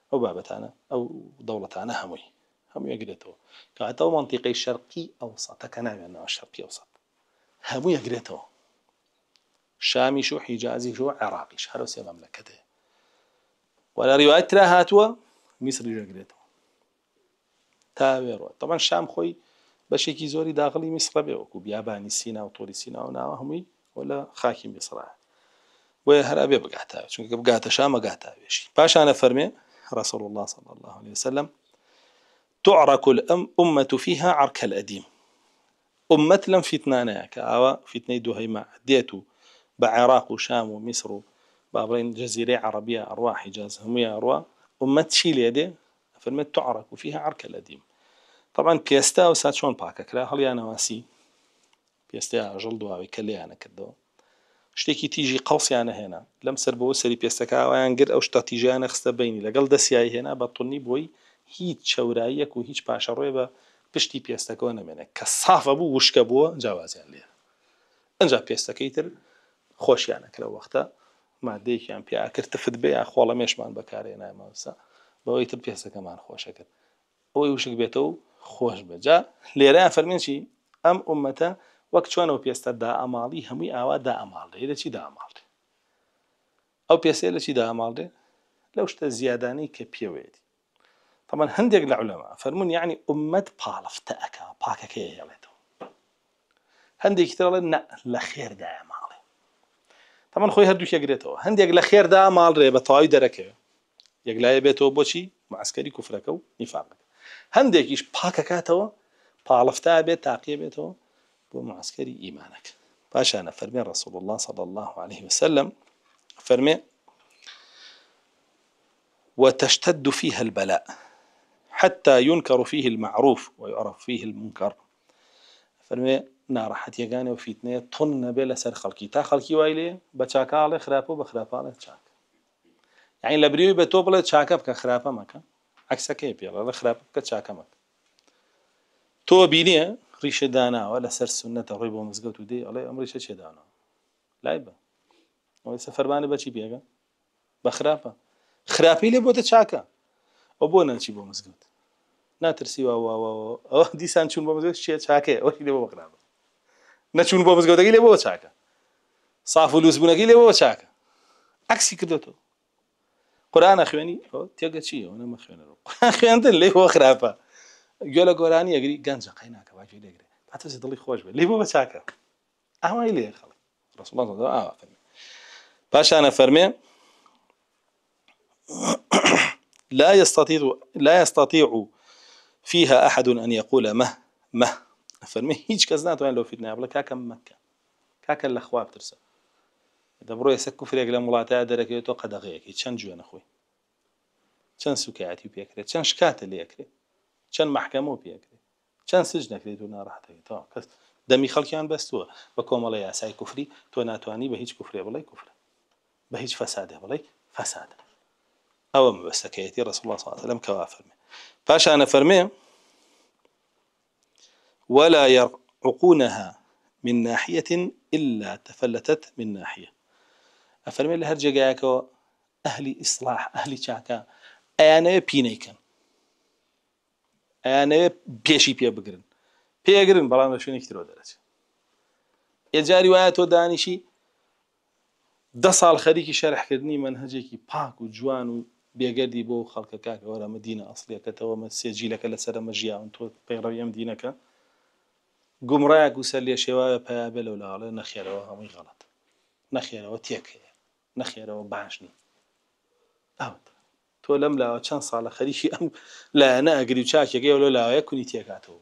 ئەو بابەتانە ئەو دەوڵەتانە هەمووی یەکرێتەوە کە هەتا ئەو منطقەی شەرقی ئەوسەتەکە ناوێنەوە شەرقی ئەوسەت هەموو یەکرێتەوە شامیش و حیجازیش و عێراقیش هەرو سێ مەملەکەتەیە وە لە ڕیوایەت ترا هاتووە میسریش یەکرێتەوە تاوێڕۆ طبعا شام خۆی بەشێکی زۆری داخڵی میسرە بێ وەکو بیابانی سینا و تۆری سینا و ناوە هەمووی وە لە خاکی میسرە بۆیە هەر ئەبێ بگاتاوێ چونکە بگاتە شام ئەگاتاوێشی پاشانە فەرمێ رسول الله صلى الله عليه وسلم تعرك الأمة فيها عرك الأديم. أمة لم فتنانا كأوا فتنة دهيمة ديتو بعراق وشام ومصر بابرين جزيرة عربية أرواح حجاز همية أرواح أمة شيليا دي فرمت تعرك وفيها عرك الأديم. طبعا بيستا وسات شون باكا كلا هل أنا واسي بيستا جلدوا ويكلي أنا كدو شتێکی تیژی قەڵسیانە هێنا لەم سەر بەوە سەری پێستەکەوایان گر ئەو شتە تیژیانە خستە بینی لەگەڵ دەستیایی هێنا بە توڵنی بۆی هیچ چەوراییەک و هیچ پاشەڕۆی بە پشتی پێستەکەەوە نەمێنێت کە سافە بوو وشکە بووە جیاوازیان لێ ئەجا پێستەکەی تر خۆشیانە کرە وەختە مادەیەکیان پیاکرد تفت بێ یا خۆڵە مێشمان بەکارێنای ماوسا بەوەی تر پێستەکەمان خۆشە کرد ئەوەی وشک بێتەوە خۆش بەجا لێرەیان فەرمێن چی ئەم ئومەتە وەک چۆنەوە پێستە دائەماڵی هەمووی ئاوا دائەماڵدێ لە چی دائەماڵدێ ئەو پێسەیە لە چی دائەماڵدێ لەو شتە زیادانەی کە پێوێتی طبعا هەندێک لە عولەما فەرموون یعنی ئومەت پاڵەفتە ئەکا پاکەکەی هێڵێتەوە هەندێکی تر دەڵێن نە لە خێر دائەماڵێ طبعا خۆی هەردووک یەکرێتەوە هەندێک لە خێر دائەماڵدرێ بە تەواوی دەرەکەوێ یەکلایە بێتەوە بۆچی معسکەری کوفرەکە و نیفاقەکە هەندێکیش پاکەکاتەوە پاڵەفتە بێت تاقیە بێتەوە بۆ معسكري إيمانك باشانا فرمي رسول الله صلى الله عليه وسلم فرمي وتشتد فيها البلاء حتى ينكر فيه المعروف ويعرف فيه المنكر فرمي ناراحت يقاني وفيتنية طن بلا سر خلقي تا خلقي وايلي بچاكا علي خرابو بخرابا علي تشاك يعني لبريوي بتوبلة تشاكا بك خرابا مكا عكسا كيف يلا خرابا بك تشاكا مكا تو بينيه ڕیشە داناوە لەسەر سونەتە ڕێی بۆ مزگەوت و دێ ئەڵێ ئەم ڕیشە چێ داناوە لای بە ئەوەی سەفەرمانە بەچی پێگە بە خراپە خراپی لێ بۆتە چاکە ئەو بۆ نەچی بۆ مزگەوت ناترسی ئەوە دیسان چوون بۆ مزگەوت چێ چاکێ ئەوەی لێ بۆ خراپە نەچوون بۆ مزگەوتەکەی لێ بۆ چاکە ساف و لووسبوونەکەی لێ بۆ چاکە عەکسی کردوتەوە قورئان خوێنی تێگە چیە ئەوە نەمە خوێنەوە قورئان خوێندن لێ بۆ خراپە گوێ لە گۆرانی ئەگری گەنجە قەیناکە باگوێ لێگرێ هاتەسی دڵی خۆش بێ لێ بۆ بە چاکە ئاوای لێ خەڵک رسول الله صلى الله عليه وسلم باشانە فەرمێ لا يستطيع فيها أحد أن يقول مه فەرمێ هیچ کەس ناتوانێت لەو فیتنەیە بڵێ کاکە مەکە کاکە لە خوا بترسە دەبڕۆ ئێستا کوفرێک لە وڵاتایە دەرەکەوێتەوە قەدەغەیەکی چەند گوێ نەخۆی چەند سوکایەتی پێکرێت چەند شکاتە لێکرێت چەند محکەمە و پێکرێت چەند سجنەکرێت و ناڕەحەتەکەیتەوە کەس دەمی خەڵکیان بەستووە بە کۆمەڵە یاسای کوفری تۆ ناتوانی بە هیچ کوفرێ بڵێ کوفرە بە هیچ فەسادێ بڵێ فەسادە ئەوە مەبەستەکەیەتی ڕەسوڵ الله صلی الله علیه و سلم کەوا فەرمێ پاشانە فەرمێ ولا يرعقونها من ناحية إلا تفلتت من ناحية أفرمي لهر جاكو أهل إصلاح أهل شاكا أنا بينيكن أنا بيشي بيا بقرن بيا قرن بلان شو نكترو درجة يجاري وآيات ودانيشي 10 ساڵ خەریکی شەرحکردنی منهجێکی پاک و جوان و بێگەردی بۆ خەڵکەکە وەرە مدینە ئەسڵیەکەتەوە مە سێجیلەکە لەسەر مەژیاون تۆ پەیڕەوی ئەم دینەکە گومڕایەک و سەر لێ شێوایە پیا بێ لەو لاڵێ نەخێرەوە هەمووی غەڵەت نەخێرەوە تێک هەیە نەخێرەوە باش نی ئەوت تۆ لەم لاوە چەند ساڵە خەریکی ئەم لایەنە ئەگری و چاکێکەکەی لەو لاوەیە کونی تێکاتەوە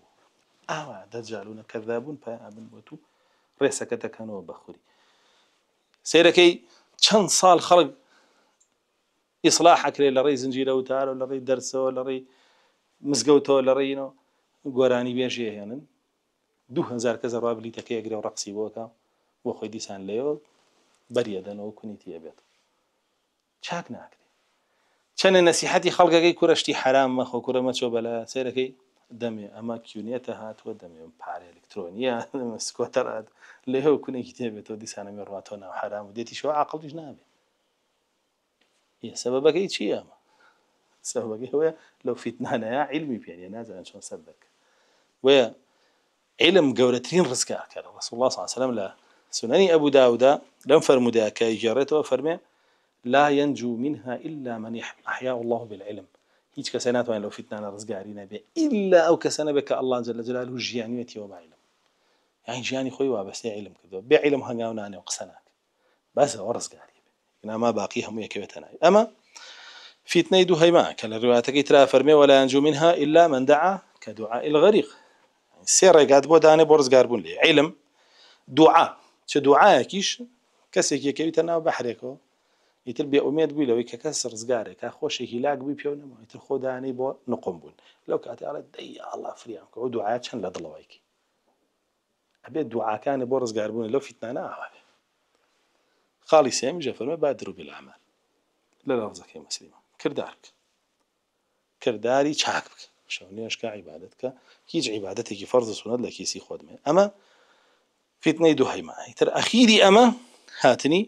ئاوا دەجالونە کەذابون پیا بن بۆ تو ڕێسەکە دەکەنەوە بەخوری سیرەکەی چەند ساڵ خەڵک ئیسلاحەکرێ لە ڕێی زنجیرە وتارە و لە ڕێی دەرسەوە لە ڕێی مزگەوتەوە لە ڕێینەوە گۆرانی بێژێ هێنن 2000 کەس ڕوا بلیتەکەی ئەگرێ و ڕەقسی بۆکە بۆ خۆی دیسان لێەوە بەریەدەنەوە کونی تێ بێت چاک ناکرێ چەنە نەسیحەتی خەڵکەکەی کوڕەشتی حرام مەخۆ کوڕە مەچۆ بەلا سیرەکەی دەمێ ئەمە کیونێتە هاتووە دەمێ پارە ئەلکترۆنیە سکۆتەرات لێهەوە کونێکی تێبێتەوە دیسانەمێ ڕاتۆ ناو حرام و دێتی شەوە عەقڵیش نابێ سەبەبەکەی چییە ئەمە سەبەبەکەی هەوەیە لەو فیتنانەیە عیلمی پێنیە نازانن چۆن سەر دەکە وەیە علم گەورەترین ڕزگارکەرە رسول الله صلی الله عليه وسلم لە سنەنی ئەبوو داودا لەم فەرمودەیە کە ئیجارێتەوە فەرمێ لا ينجو منها إلا من أحياه الله بالعلم هیچ کەسێ ناتوانێت لەو فیتنانە ڕزگاری نەبێ إلا ئەو کەسە نەبێ کە الله جل جلاله ژیانوێتیەوە بە عیلم يعني ژیانی خۆی وابەستەی عیلم کردەوە بێ عیلم هەنگاو نانێ و قسە ناکە بەس ئەوە ڕزگاری بێ ئەما باقی هەموو یەکەوێتە ناوی ئەمە فتنەی دوو هەیما کە لە ڕوايەتەکەی ترا فەرمێ ولا ينجو منها إلا من دعا كدعاء الغريق سێ ڕێگات بۆ دانێ بۆ ڕزگاربوون لێ عیلم دوعا چه دوعایەکیش کەسێک یەکەویتە ناو بەحرێکەوە ئیتر بێ ئومێد بووی لەوەی کە کەس ڕزگارێکە خۆشێکی لاک بووی پێو نەما ئیتر خۆ دانەی بۆ نقم بوون لەو کاتێ ئەڵێ دەی ئەڵڵا فریام کە ئەو دوعایە چەند لە دڵەوەیکی ئەبێت دوعاکانێ بۆ ڕزگاربوون لەو فیتنانە ئاوا بێ خاڵی سێمیشە فەرمێ بادر بالأعمال لە لەفزەکەی مسلمە کردداری چاک بکە شەونێشکە عیبادەت کە هیچ عیبادەتێکی فەرز و سونەت لە کیسی خۆت مێ ئەمە فتنەی دوو هەیما ئیتر ئەخیری ئەمە هاتنی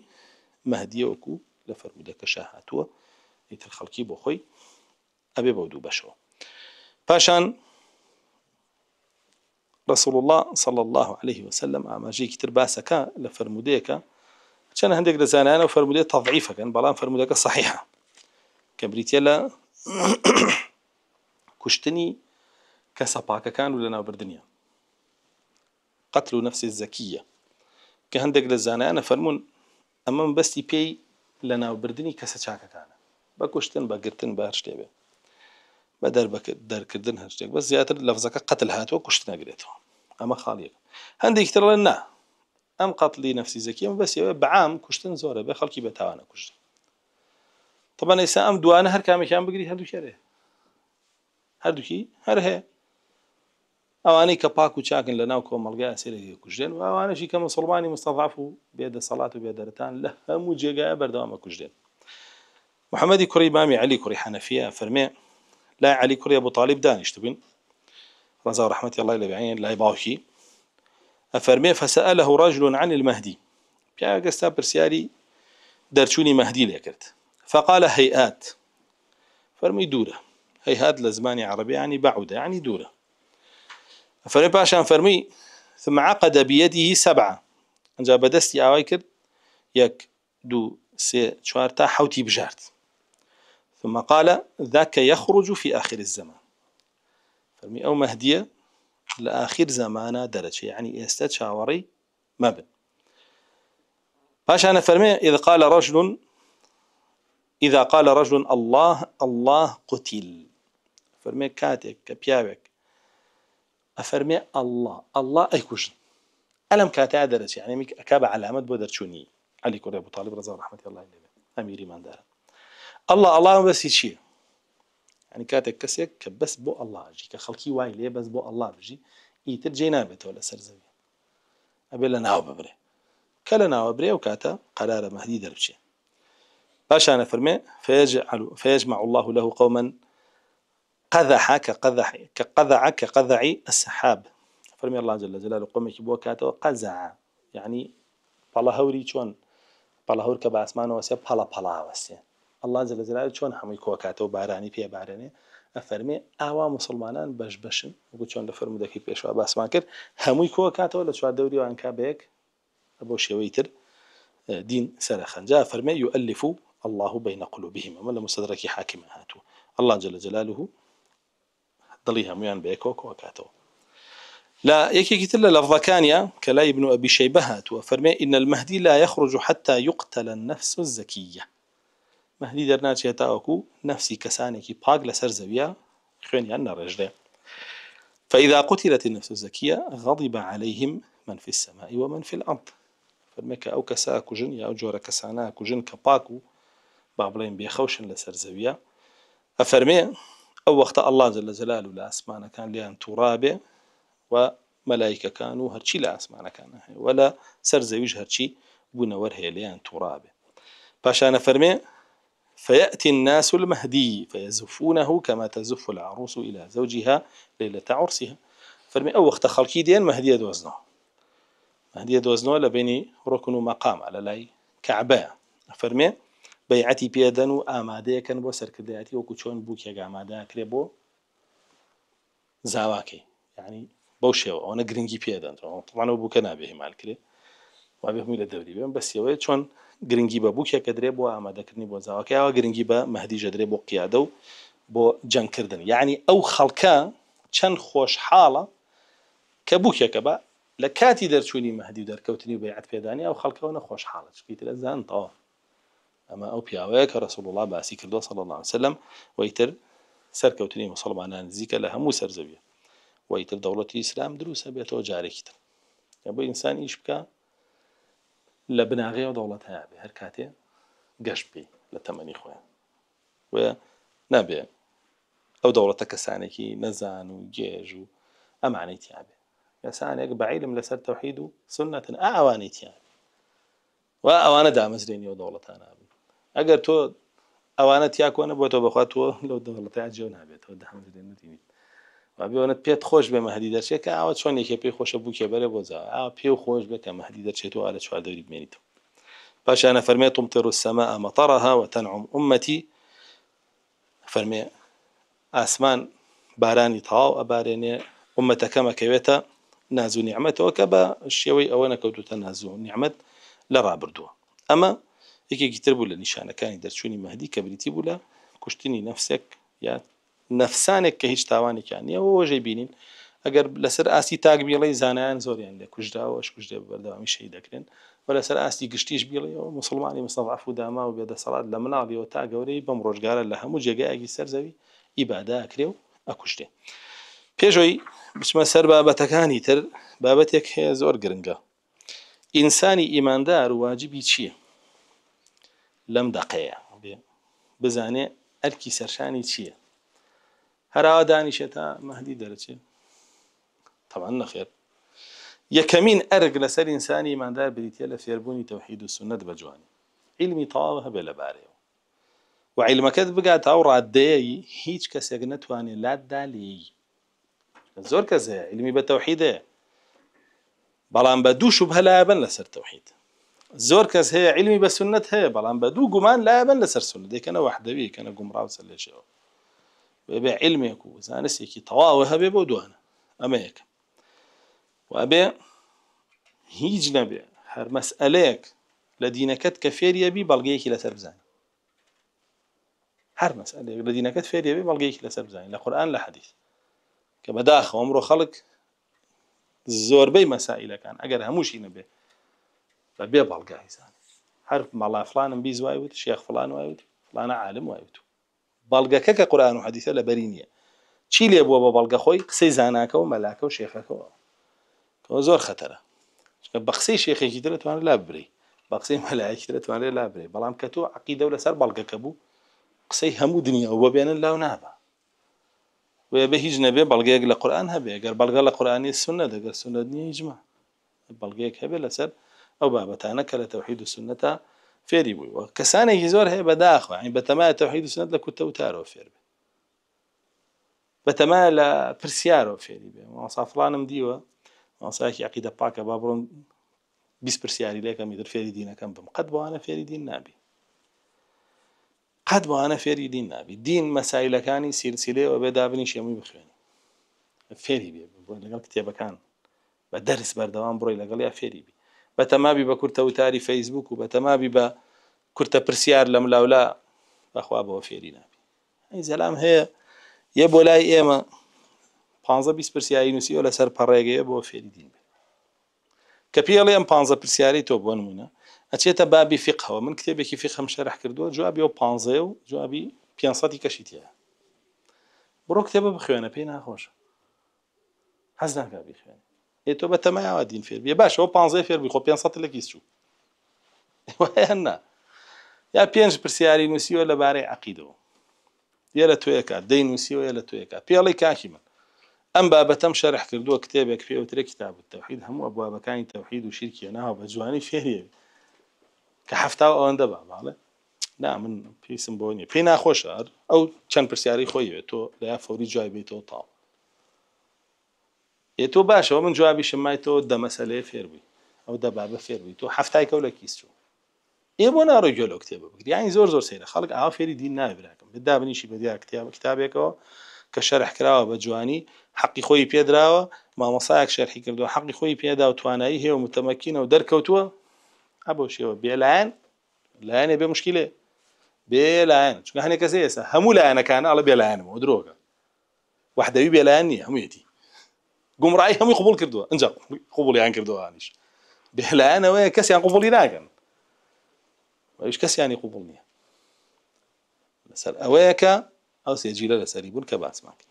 مەهدیە وەکو لە فەرمودەکە هاتووە ئیتر خەڵکی بۆ خۆی ئەبێ بەو دوو بەشەوە پاشان رسول الله صلى الله عليه وسلم ئاماژەیەکی تر باسەکە لە فەرمودەیەکە چەند هەندێک لە زانایانەوە فەرمودەی تەضعیفەکەن بەڵام فەرمودەکە صحیحە کە بریتیە لە کوشتنی کەسە پاکەکان و لە ناوبردنیان قتل نفس الزكية کە هەندێک لە زانایانە فەرمون ئەمە بەستی پێی لە ناوبردنی کەسە چاکەکانە بە کوشتن بە گرتن بە هەر شتێ بێ بە دەرکردن هەر شتێک بەس زیاتر لەفزەکە قتل هاتووە کوشت نەگرێتەوە ئەمە خاڵیەکە هەندێک تر لەن نا ئەم قتلی نفسی زەکیە بەسیەوە بەعام کوشتن زۆرە بێ خەڵکی بەتاوانە کوشت طبعا ئێستا ئەم دوانە هەر کامێکیان بگری هەردووکیان هەیە هەردووکی هەر هەیە ئەوانەی کە پاک و چاکن لە ناو کۆمەڵگای سێرەی کوژدێن و ئەوانەشی کە مسڵمانی مستەضعف و بێدەسەڵات و بێدەرەتان لە هەموو جێگایە بەردەوامە کوژدێن محەممەدی کوڕی مامی عەلی کوڕی حەنەفیە فەرمێ لای عەلی کوڕی ئەبوو طالیب دانیشت بووین ڕەزا و ڕەحمەتی ئەڵڵای لێ بێ لای باوکی ئەفەرمێ فسأله رجل عن المهدي پیاوێک ئێستا پرسیاری دەرچوونی مەهدی لێ کرد فقال هيئات فەرمووی دوورە هيئات لە زمانی عەرەبی يعني بعودة يعني دوورە فەرمێ پاشان فەرمووی ثم عقد بيده 7 ئەنجا بەدەستی ئاوای کرد 1 2 3 4 تا حوتی بژارد ثم قال ذاك يخرج في آخر الزمان فەرمووی ئەو مەهدیە لە آخر زمانە دەرەچێ يعني ئێستا چاوەڕێی مەبن پاشان فەرمێ إذا قال رجل الله قتل فەرمێ کاتێک کە پیاوێک ئەفەرمێ الله ئەیکوژن ئەلەم کاتەیە دەرەچێ یعنی ئەکا بە علامەت بۆ دەرچوونی عەلی کوڕی ئەبوو طالیب ڕەزا و ڕەحمەتی ئەڵڵای لێ بێ ئەمیری ماندارە الله بەسی چییە يعني کاتێک کەسێک کە بەس بۆ الله ئەژی کە خەڵکی وای لێ بەس بۆ الله بژی ئیتر جێ نابێتەوە لەسەر زەوی ئەبێ لە ناو ببرێ کە لە ناوە برێ و کاتە قەرارە مەهدی دەربچێ پاشانە فەرمێ فيجمع الله له قوما قذح كقذع السحاب فرمي الله جل جلاله قومك بو كاتو قزع يعني بەڵەهەوری چۆن بەڵەهەور کە بە ئاسمانەوە وەسێ پەڵە وەسێ الله جل جلاله چۆن هەمووی کۆکاتەوە بارانی پێ بارێنێ ئەفەرمێ ئاوا مسلمانان بەشن وەکو چۆن لە فەرمودەکەی پێشوا باسمان کرد هەمووی کۆکاتەوە لە چواردەوری وانکا بەیەک بۆ شێوەی تر دین سەرەخەن جا فەرمێ يؤلف الله بين قلوبهم أما لمستدرك حاكم هاتو الله جل جلاله ضليها ميان بيكوك وكاتو لا يكي كتل لفظكانيا كلا ابن أبي شيبة هاتو فرمي إن المهدي لا يخرج حتى يقتل النفس الزكية مهدي درناتي يتاوكو نفسي كسانيكي باق لسر زويا خويني أن رجلي فإذا قتلت النفس الزكية غضب عليهم من في السماء ومن في الأرض فرمي كأو كساكو جن يا أجور كساناكو جن كباكو بابلين بيخوشن لسر زويا أفرمي أو وقت الله جل جلاله لأسمانا كان لأن ترابه وملائكة كانوا هرشي لأسمانا كان ولا سر زويج هرشي بنور هي لأن ترابه باشان فرمي فيأتي الناس المهدي فيزفونه كما تزف العروس إلى زوجها ليلة عرسها فرمي أو وقت خلقي دين مهدي دوزنه لبيني ركن مقام على لاي كعبة فرمي بيعتي بيدن وآماده كان بو سركردياتي وكو چۆن بووکێک ئامادە کرێ بۆ زاواکەی يعني بەو شێوە ئەوەنە گرنگی پێدەن طبعاً بووکە نابێ هێمال کرێ وابێ هەمووی لە دەوری بێن بەسیەوەی چۆن گرنگی بە بووکێکە درێ بۆ ئامادەکردنی بۆ زاواکەی ئەوە گرنگی بە مەهدیژە درێ بۆ قیادە و بۆ جەنگکردن یعنی ئەو خەڵکە چەند خۆشحاڵە کە بووکێکە بە لە کاتی دەرچوونی مەهدی و دەرکەوتنی و بەیعەت پێدانی ئەو خەڵکەوە نەخۆشحاڵە چکەیتر ئەزانتەوە ئەمە ئەو پیاوەیە کە ڕەسوڵ الله باسی کردووە صلی الله عليه وسلم وەیتر سەرکەوتنی مسلمانان نزیکە لە هەموو سەرزەویە وەیتر دەوڵەتی ئیسلام دروستە بێتەوە جارێکی تر بۆ ئینسان ئیش بکە لە بناغەیەوە دەوڵەت هەیە بێ هەر کاتێ گەشت بێ لە تەمەنی خۆیان و نابێ ئەو دەوڵەتە کەسانێکی نەزان و گێژ و ئەمانەی تیابێ کەسانێک بەعیلم لەسەر تەوحید و سنەتن ئەوانەی تیان و ئەوانە دامەزرێنیەوە دەوڵەتانە بن ئەگەر تۆ ئەوانە تیاکۆنە بۆ تۆ بەخوا تۆ لەو دەوڵەتە جێو نابێتەوە دامەزرێنەتی وابێونت پێت خۆش بێ مەهدی دەرچێت کە ئاوە چۆن یەکێ پێی خۆشە بوو کێبەرە بۆ جا ئاوا پێ و خۆش بێت کە مەهدی دەرچێت و ئا لە چواردەوری بمێنیتەوە پاشانە فەرمێ تمطر السماء مطرها وتنعم أمتي فەرمێ ئاسمان بارانی تەواو ئەبارێنێ ئومەتەکەمە کەوێتە ناز و نیعمەتەوە کە بە شێوەی ئەوە نەکەوتوتە ناز و نیعمەت لە ڕابردووە ئەمە یەکێکی تر بوو لە نیشانەکانی دەرچوونی مەهدی کە بریتی بوو لە کوشتنی نەفسێک یا نەفسانێک کە هیچ تاوانێکیان نییە وەژەی بینین ئەگەر لەسەر ئاستی تاک بیڵی زانایان زۆریان لێ کوژراوەش کوژدێ بەردەوامی شەهید دەکرێن و لەسەر ئاستی گشتیش بیڵیەوە مسلمانی مستەضعف و داما و بێدەسەڵات لە مناڵیەوە تا گەورەی بەم ڕۆژگارە لە هەموو جێگایەکی سەرزەوی ئیبادا ئەکرێ و ئەکوشتێ پێشەوەی بچمە سەر بابەتەکانی تر بابەتێک هەیە زۆر گرنگە ئینسانی ئیماندار و واجبی چییە لەم دەقەیە بزانێ ئەرکی سەرشانی چییە هەراوە دانیشێت تا مەهدی دەرەچێت طبعا نەخێر یەکەمین ئەرک لەسەر ئینسانی ئیماندار بریتە لە فێربوونی تەوحید و سنەت بە جوانی علمی تەواو هەبێ لەبارەیەوە و عیلمەکەت بگاتە ئەو ڕادەیەی هیچ کەسێک نەتوانێت لاتدا لێی زۆر کەس هەیە علمی بە تەوحید هەیە بەڵام بە دوو شوبهە لایەبەن لەسەر تەوحید زۆر کەس هەیە علمی بە سنەت هەیە بەڵام بە دوو گومان لایەبەن لەسەر سنەت دەکەنە وەحدەوی کەنە گومڕاو سەرلێشەوە وێبێ علمێک و زانستێکی تەواو هەبێ بۆ دوانە ئەمە یەکە وابێ هیچ نەبێ هەر مەسئلەیەک لە دینەکەت کە فێریەبی بەڵگەیەکی لەسەر بزانێ هەر مەسئلەیەک لە دینەکەت فێریەبی بەڵگەیەکی لەسەر بزانێ لە قورئان لە حەدیث کە بەداخەوە ئەمڕۆ خەڵک زۆربەی مەسائلەکان ئەگەر هەمووشی نەبێ بەبێ بەڵگای زانێ هەر مەڵا فڵانم بیست وای وت شێخ فڵان وای وت فڵانە عالم وای وت بەڵگەکە کە قورئان و حەدیثە لەبەری نییە چی لێ بووە بە بەڵگە خۆی قسەی زاناکە و مەلاکە و شێخەکەەوە کەەوە زۆر خەتەرە بە قسەی شێخێکی تر دەتوانێت لا ببرێ بە قسەی مەلایەکی تر دەتوانێت لا ببرێ بەڵام کە تۆ عەقیدە و لەسەر بەڵگەکە بوو قسەی هەموو دنیا و ببێنن لاو نابە وێبێ هیچ نەبێ بەڵگەیەک لە قورئان هەبێ ئەگەر بەڵگە لە قورئانی سنەت ئەگەر سنەت نییە ئیجماع بەڵگەیەک هەبێ لەسەر ئەو بابەتانە کە لە تەوحید و سنەتە فێری بوویەوە کەسانێکی زۆر هەیە بەداخەوە بەتەمایە تەوحید و سنەت لە کورتە وتارەوە فێر بێ بەتەمایە لە پرسیارەوە فێری بێ مامۆستا فڵانم دیوە مامۆستایەکی عەقیدە پاکە با بڕۆم 20 پرسیاری لێکەم ئیتر فێری دینەکەم بم قەت بەوانە فێری دین نابی قەت بەوانە فێری دین نابی دین مەسایلەکانی سیلسیلەیەوە بێ دابنیش هەمووی بخوێنی فێری بێ بڕۆی لەگەڵ کتێبەکان بە دەرس بەردەوام بڕۆی لەگەڵ یا فێری بی بەتەمابی بە کورتە وتاری فەیسبوک و بەتەمابی بە کورتە پرسیار لە ملاولا بەخوا بەوە فێری نابی ئەی زەلام هەیە یە بۆ لای ئێمە 15-20 پرسیاری نووسیەوە لەسەر پەڕێگەیە بۆ فێری دین بێ کە پێڵێ ئەم 15 پرسیاری تۆ بۆ نمونە ئەچێتە بابی فقهەوە من کتێبێکی فقهم شەرح کردووە جوابی ئەو 15 و جوابی 500 کەشیتیە بڕۆ کتێبە بخوێنە پێی ناخۆشە حەز ناکا بیخوێنێ تۆ بەتەمایەوە دین فێر بێ باش ئەو 15 فێر بی خۆ 500 لە کیس چوو وایە یا 5 پرسیاری نووسیوە لەبارەی عەقیدەوە یە لە تۆیەکات دەی نووسیوە یە لە تۆیەکات پێڵی کاکی من ئەم بابەتەم شەرح کردووە کتێبێک پێوترێ کتاب التەوحید هەموو ئەبوابەکانی تەوحید و شیرکیە ناوە بە جوانی فێریەوێ کە هەفتا ئەوەندە بە باڵێ نا من پێویستم بۆ نییە پێی ناخۆشە ئەو چەند پرسیاری خۆیوێ تۆ لە یا فەوری جوای بێتەوە تاو تۆ باشەوە من جوابی شمای تۆ دە مەسەلەیە فێر بووی ئەو دە بابە فێر بووی تۆ هەفتای کەو لە کیس چوو بۆ ناڕۆی گوێ لەو کتێبە بگری یانی زۆر سەیرە خەڵک ئاوا فێری دین ناوێ براکەم بدابنیشی بە دیار کتابێکەوە کە شەرح کراوە بە جوانی حەقی خۆی پێدراوە مامۆسایەک شەرحی کردووە حەقی خۆی پێدا و توانایی هەیە و متەمەکینە و دەرکەوتووە ئەبۆ شێوە بێلایەن لایەنێ بێ مشکلێ بێلایەن چونکە هەنێک کەسێ ئێستا هەموو لایەنەکانە ئەڵە بێلایەنەوە درۆگە وەحدەوی بێلایەن نییە هەموویەتی گومڕایی هەمووی قبول کردووە ئەنجا قبوڵیان کردووە هانیش بێلایەنەوەیە کەسیان قبوڵی ناکەن وإيش كسياني قبولني لسر أويك أو سيجيل لسر يقول كباس معك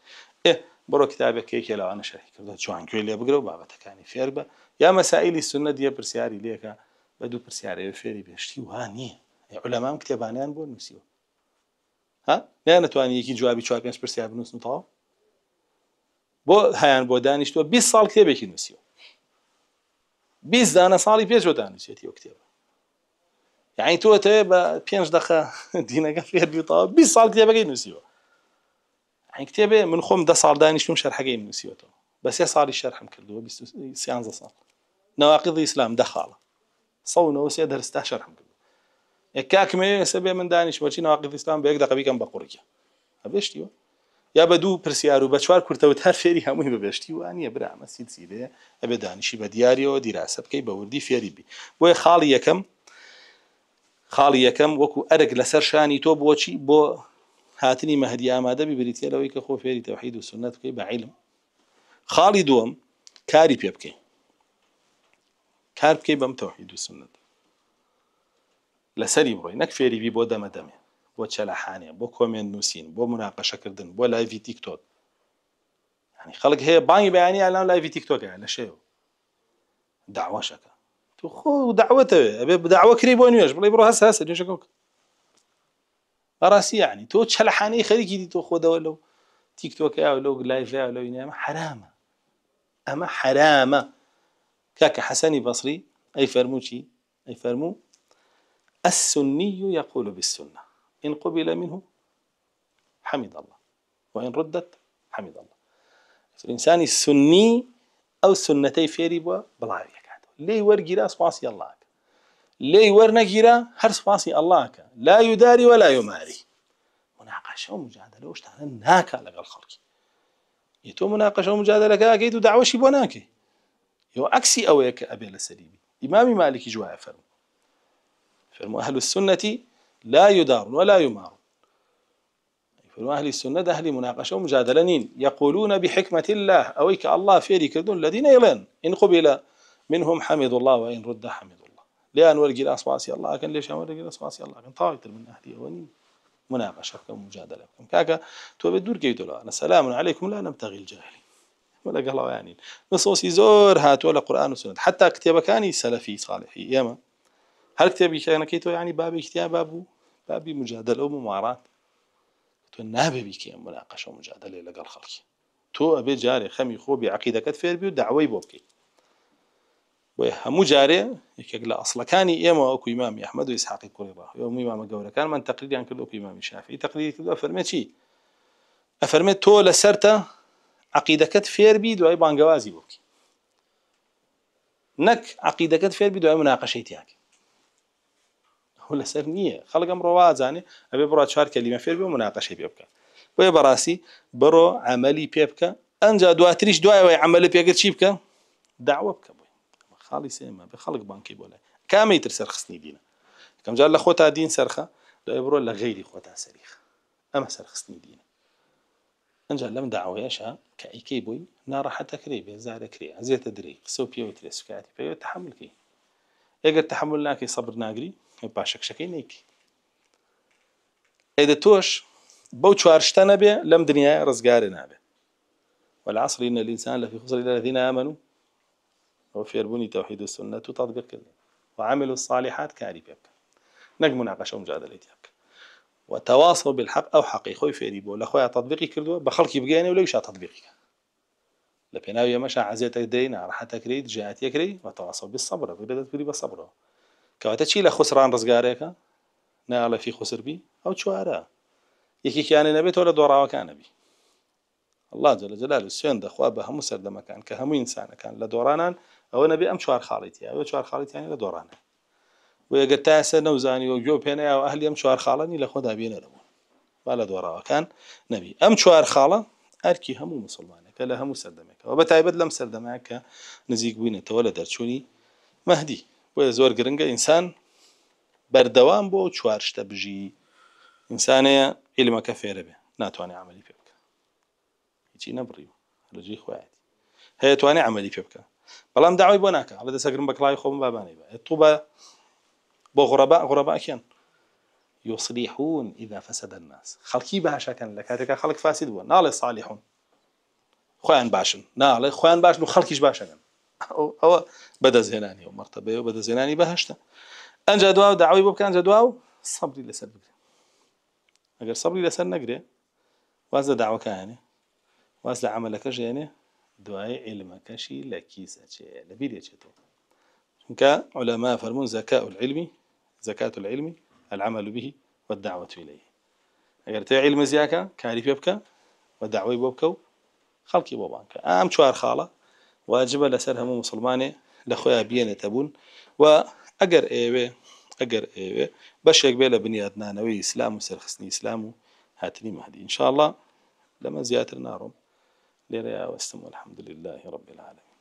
إيه برو كتابك كيك لو أنا شرحي كذا شو عن كل يبغى وبابتك يعني في أربعة يا مسائل السنة دي برسياري ليك بدو برسياري فيري بيشتي وهاني علماء كتابانيان بون نسيو ها لا نتواني يجي جوابي شو بينش برسيار بنص نطاو بو هيان بو دانش تو 20 سال كتابك نسيو 20 دانا صالي بيش ودانشيتي وكتابه يعني تو تبى بينش دخا دينا كفير بيطا 20 سال كتابك نسيو يعني كتابه من خم ده صار دانش توم شرح حقين نسيوته بس يا صار الشرح مكردو بس سيانز صار نواقض الإسلام دخاله صونه وسيد درسته شرح مكردو كاكمه سبب من دانش وشي نواقض الإسلام بيقدر قبي كم بقورية أبشتيو يا بدو برسيارو بشوار كرتو تهر فيري همي ببشتيو أني أبرع مسجد سيده أبدا نشي بدياريو دراسة بكي بوردي فيري بي بو خالي يكم وكو أرق لسر شاني تو بوشي بو هاتني مهدي آماده ببريتيا لو يك خو فيري توحيد والسنة كي بعلم خالي دوم كاري بيبكي كارب كي بم توحيد والسنة لسري بروي نك فيري بي بو دمه بو تشلحاني بو كومين نوسين بو مناقشة كردن بو لايف تيك توك يعني خلق هي باني بياني على لايف تيك توك على شيء دعوة شكا تو خو دعوته ابي دعوة كريبونيوش بلا يبرو هسه نشكوك راسي يعني تو تشلحاني خليكي دي تو خو ولو تيك توك او لو لايف او لو ينام حرام اما حرام كاك حسني بصري اي فرموشي اي فرمو السني يقول بالسنة إن قبل منه حمد الله وإن ردت حمد الله الإنسان السني أو السنتي فيري بلا لي ورقرا سباسي الله لي ورنقرا هر سباسي الله لا يداري ولا يماري مناقشة ومجادلة وش تعالى ناكا لقى الخلق يتو مناقشة ومجادلة كاكيدو دعوشي بوناكي يو أكسي أويك أبي للسليبي إمامي مالكي جواء فرمو أهل السنة لا يدار ولا يمار فرمو أهل السنة أهل مناقشة ومجادلة يقولون بحكمة الله أويك الله فيري كردون الذين يلين إن قبل منهم حمد الله وإن رد حمد الله لأن ورقي الأصواسي الله كان ليش ورقي الأصواسي الله كان طايتر من أهلي ونين مناقشة ومجادلة كاكا تو بدور كيتو لا السلام عليكم لا نبتغي الجاهلين ولا قالوا يعني نصوصي زور هات ولا قرآن وسنة حتى كتاب كاني سلفي صالحي ياما هل كتابي كان كيتو يعني بابي كتاب بابي مجادلة وممارات تو النابي بيكي مناقشة ومجادلة لقى الخلق تو أبي جاري خمي خوبي عقيدة كتفير بيو دعوي بوبكي وهم جاري يكلا أصلا كان ياما أكو إمام أحمد وإسحاق الكوريبا يوم إمام جورا كان من تقليد عن كل أكو إمام الشافعي تقليد كله أفرمت شيء أفرمت تو لسرته عقيدة كتفير بي دعاء بانجوازي بوبكي نك عقيدة كتفير بي دعاء مناقشتياك ولا سر نية خلق أمر وازاني أبي برا شهر كلمة فير بي ومناقشة بيبكى ويا براسي برو عملي بيبكى أنجا دواتريش دعاء وعملي بيقدر شيبكى دعوة بك بوي خالي سيما بخلق بانكي بولا كامي ترسر خصني دينا كم جال لخوتها دين سرخة لا يبرو لغيري خوتها سريخ أما سرخصني دينا أنجا لم دعوة يشها كأيكي بوي نار حتى كريبي زارة كري عزيت أدري قصو بيو تريس كاتي بيو تحمل كي يقدر تحمل ناكي صبر ناقري باشك شكي نيكي إذا توش بوتشو أرشتنا به لم دنيا رزقارنا به والعصر إن الإنسان لفي خسر إلا الذين آمنوا وفي يربوني توحيد السنة وتطبيق كله وعملوا الصالحات كاري بيبك نجم مناقشة ومجادلة يبك وتواصوا بالحق أو حقيقي في ريبو لأخويا تطبيقي كردوا بخلقي بقياني ولا يشاء تطبيقي لبناوي مشى عزيت دينا راحت كريد جاءت يكري وتواصوا بالصبر بدأت بري بالصبر كواتشي لخسران رزقاريك نال في خسر بي أو شوارع يكي كان نبيت ولا دورا وكان نبي الله جل جلاله السين دخوا بهم سرد مكان كهم إنسان كان لدورانا أو نبي أم شوار خالتي أو شوار خالتي يعني لدورانا ويقطع سنة وزاني وجوب هنا أو أهلي أم شوار خالني لخذها بينا لهم ولا دورا وكان نبي أم شوار خالة أركي هم مسلمانك كلا هم سردمك وبتعبد لم سردمك نزيق بينا تولد شوني مهدي ويزور قرنجة إنسان بردوام بو شوارش تبجي إنسانية علم كفير به ناتواني عملي فيك يجي نبريو رجي خواتي هي تواني عملي فيك بلام دعوي بوناك على دسا قرن بكلاي خوم باباني با الطوبة بو غرباء كان يصلحون إذا فسد الناس خلقي باشا كان لك هذا خلق فاسد بوا ناڵێ صالحون خوان باشن ناڵێ خوان باشن و خەڵکیش باشەکەن ئەوە بەدەستهێنانی و مەرتەبەیە و بەدەستهێنانی بەهەشتە ئەنجا دواو داوای بۆ بکەن ئەنجا دواو سەبری لەسەر بگرێ ئەگەر سەبری لەسەر نەگرێ واز لە داوەکانێ واز لە عەمەلەکەشێنێ دوای عیلمەکەشی لە کیسەچێ لە بیرێچێتەوە چونکە عولەما فەرموون زەکاة العلم العمل به والدعوة إليه ئەگەر تۆ عیلمە زیاکە کاری پێ بکە و داوای بۆ بکە و خەڵکی بۆ بانکە ئەم چوار خاڵە واجبە لەسەر هەموو مسلمانێ لە خۆیان بێنێتە بوون و ئەگەر ئێوێ بەشێک بێ لە بنیادنانەوەی ئیسلام و سەرخستنی ئیسلام و هاتنی مەهدی ئینشاء الله لەمە زیاتر ناڕۆم لێرە یاوەستم والحەمد لله رب العالمين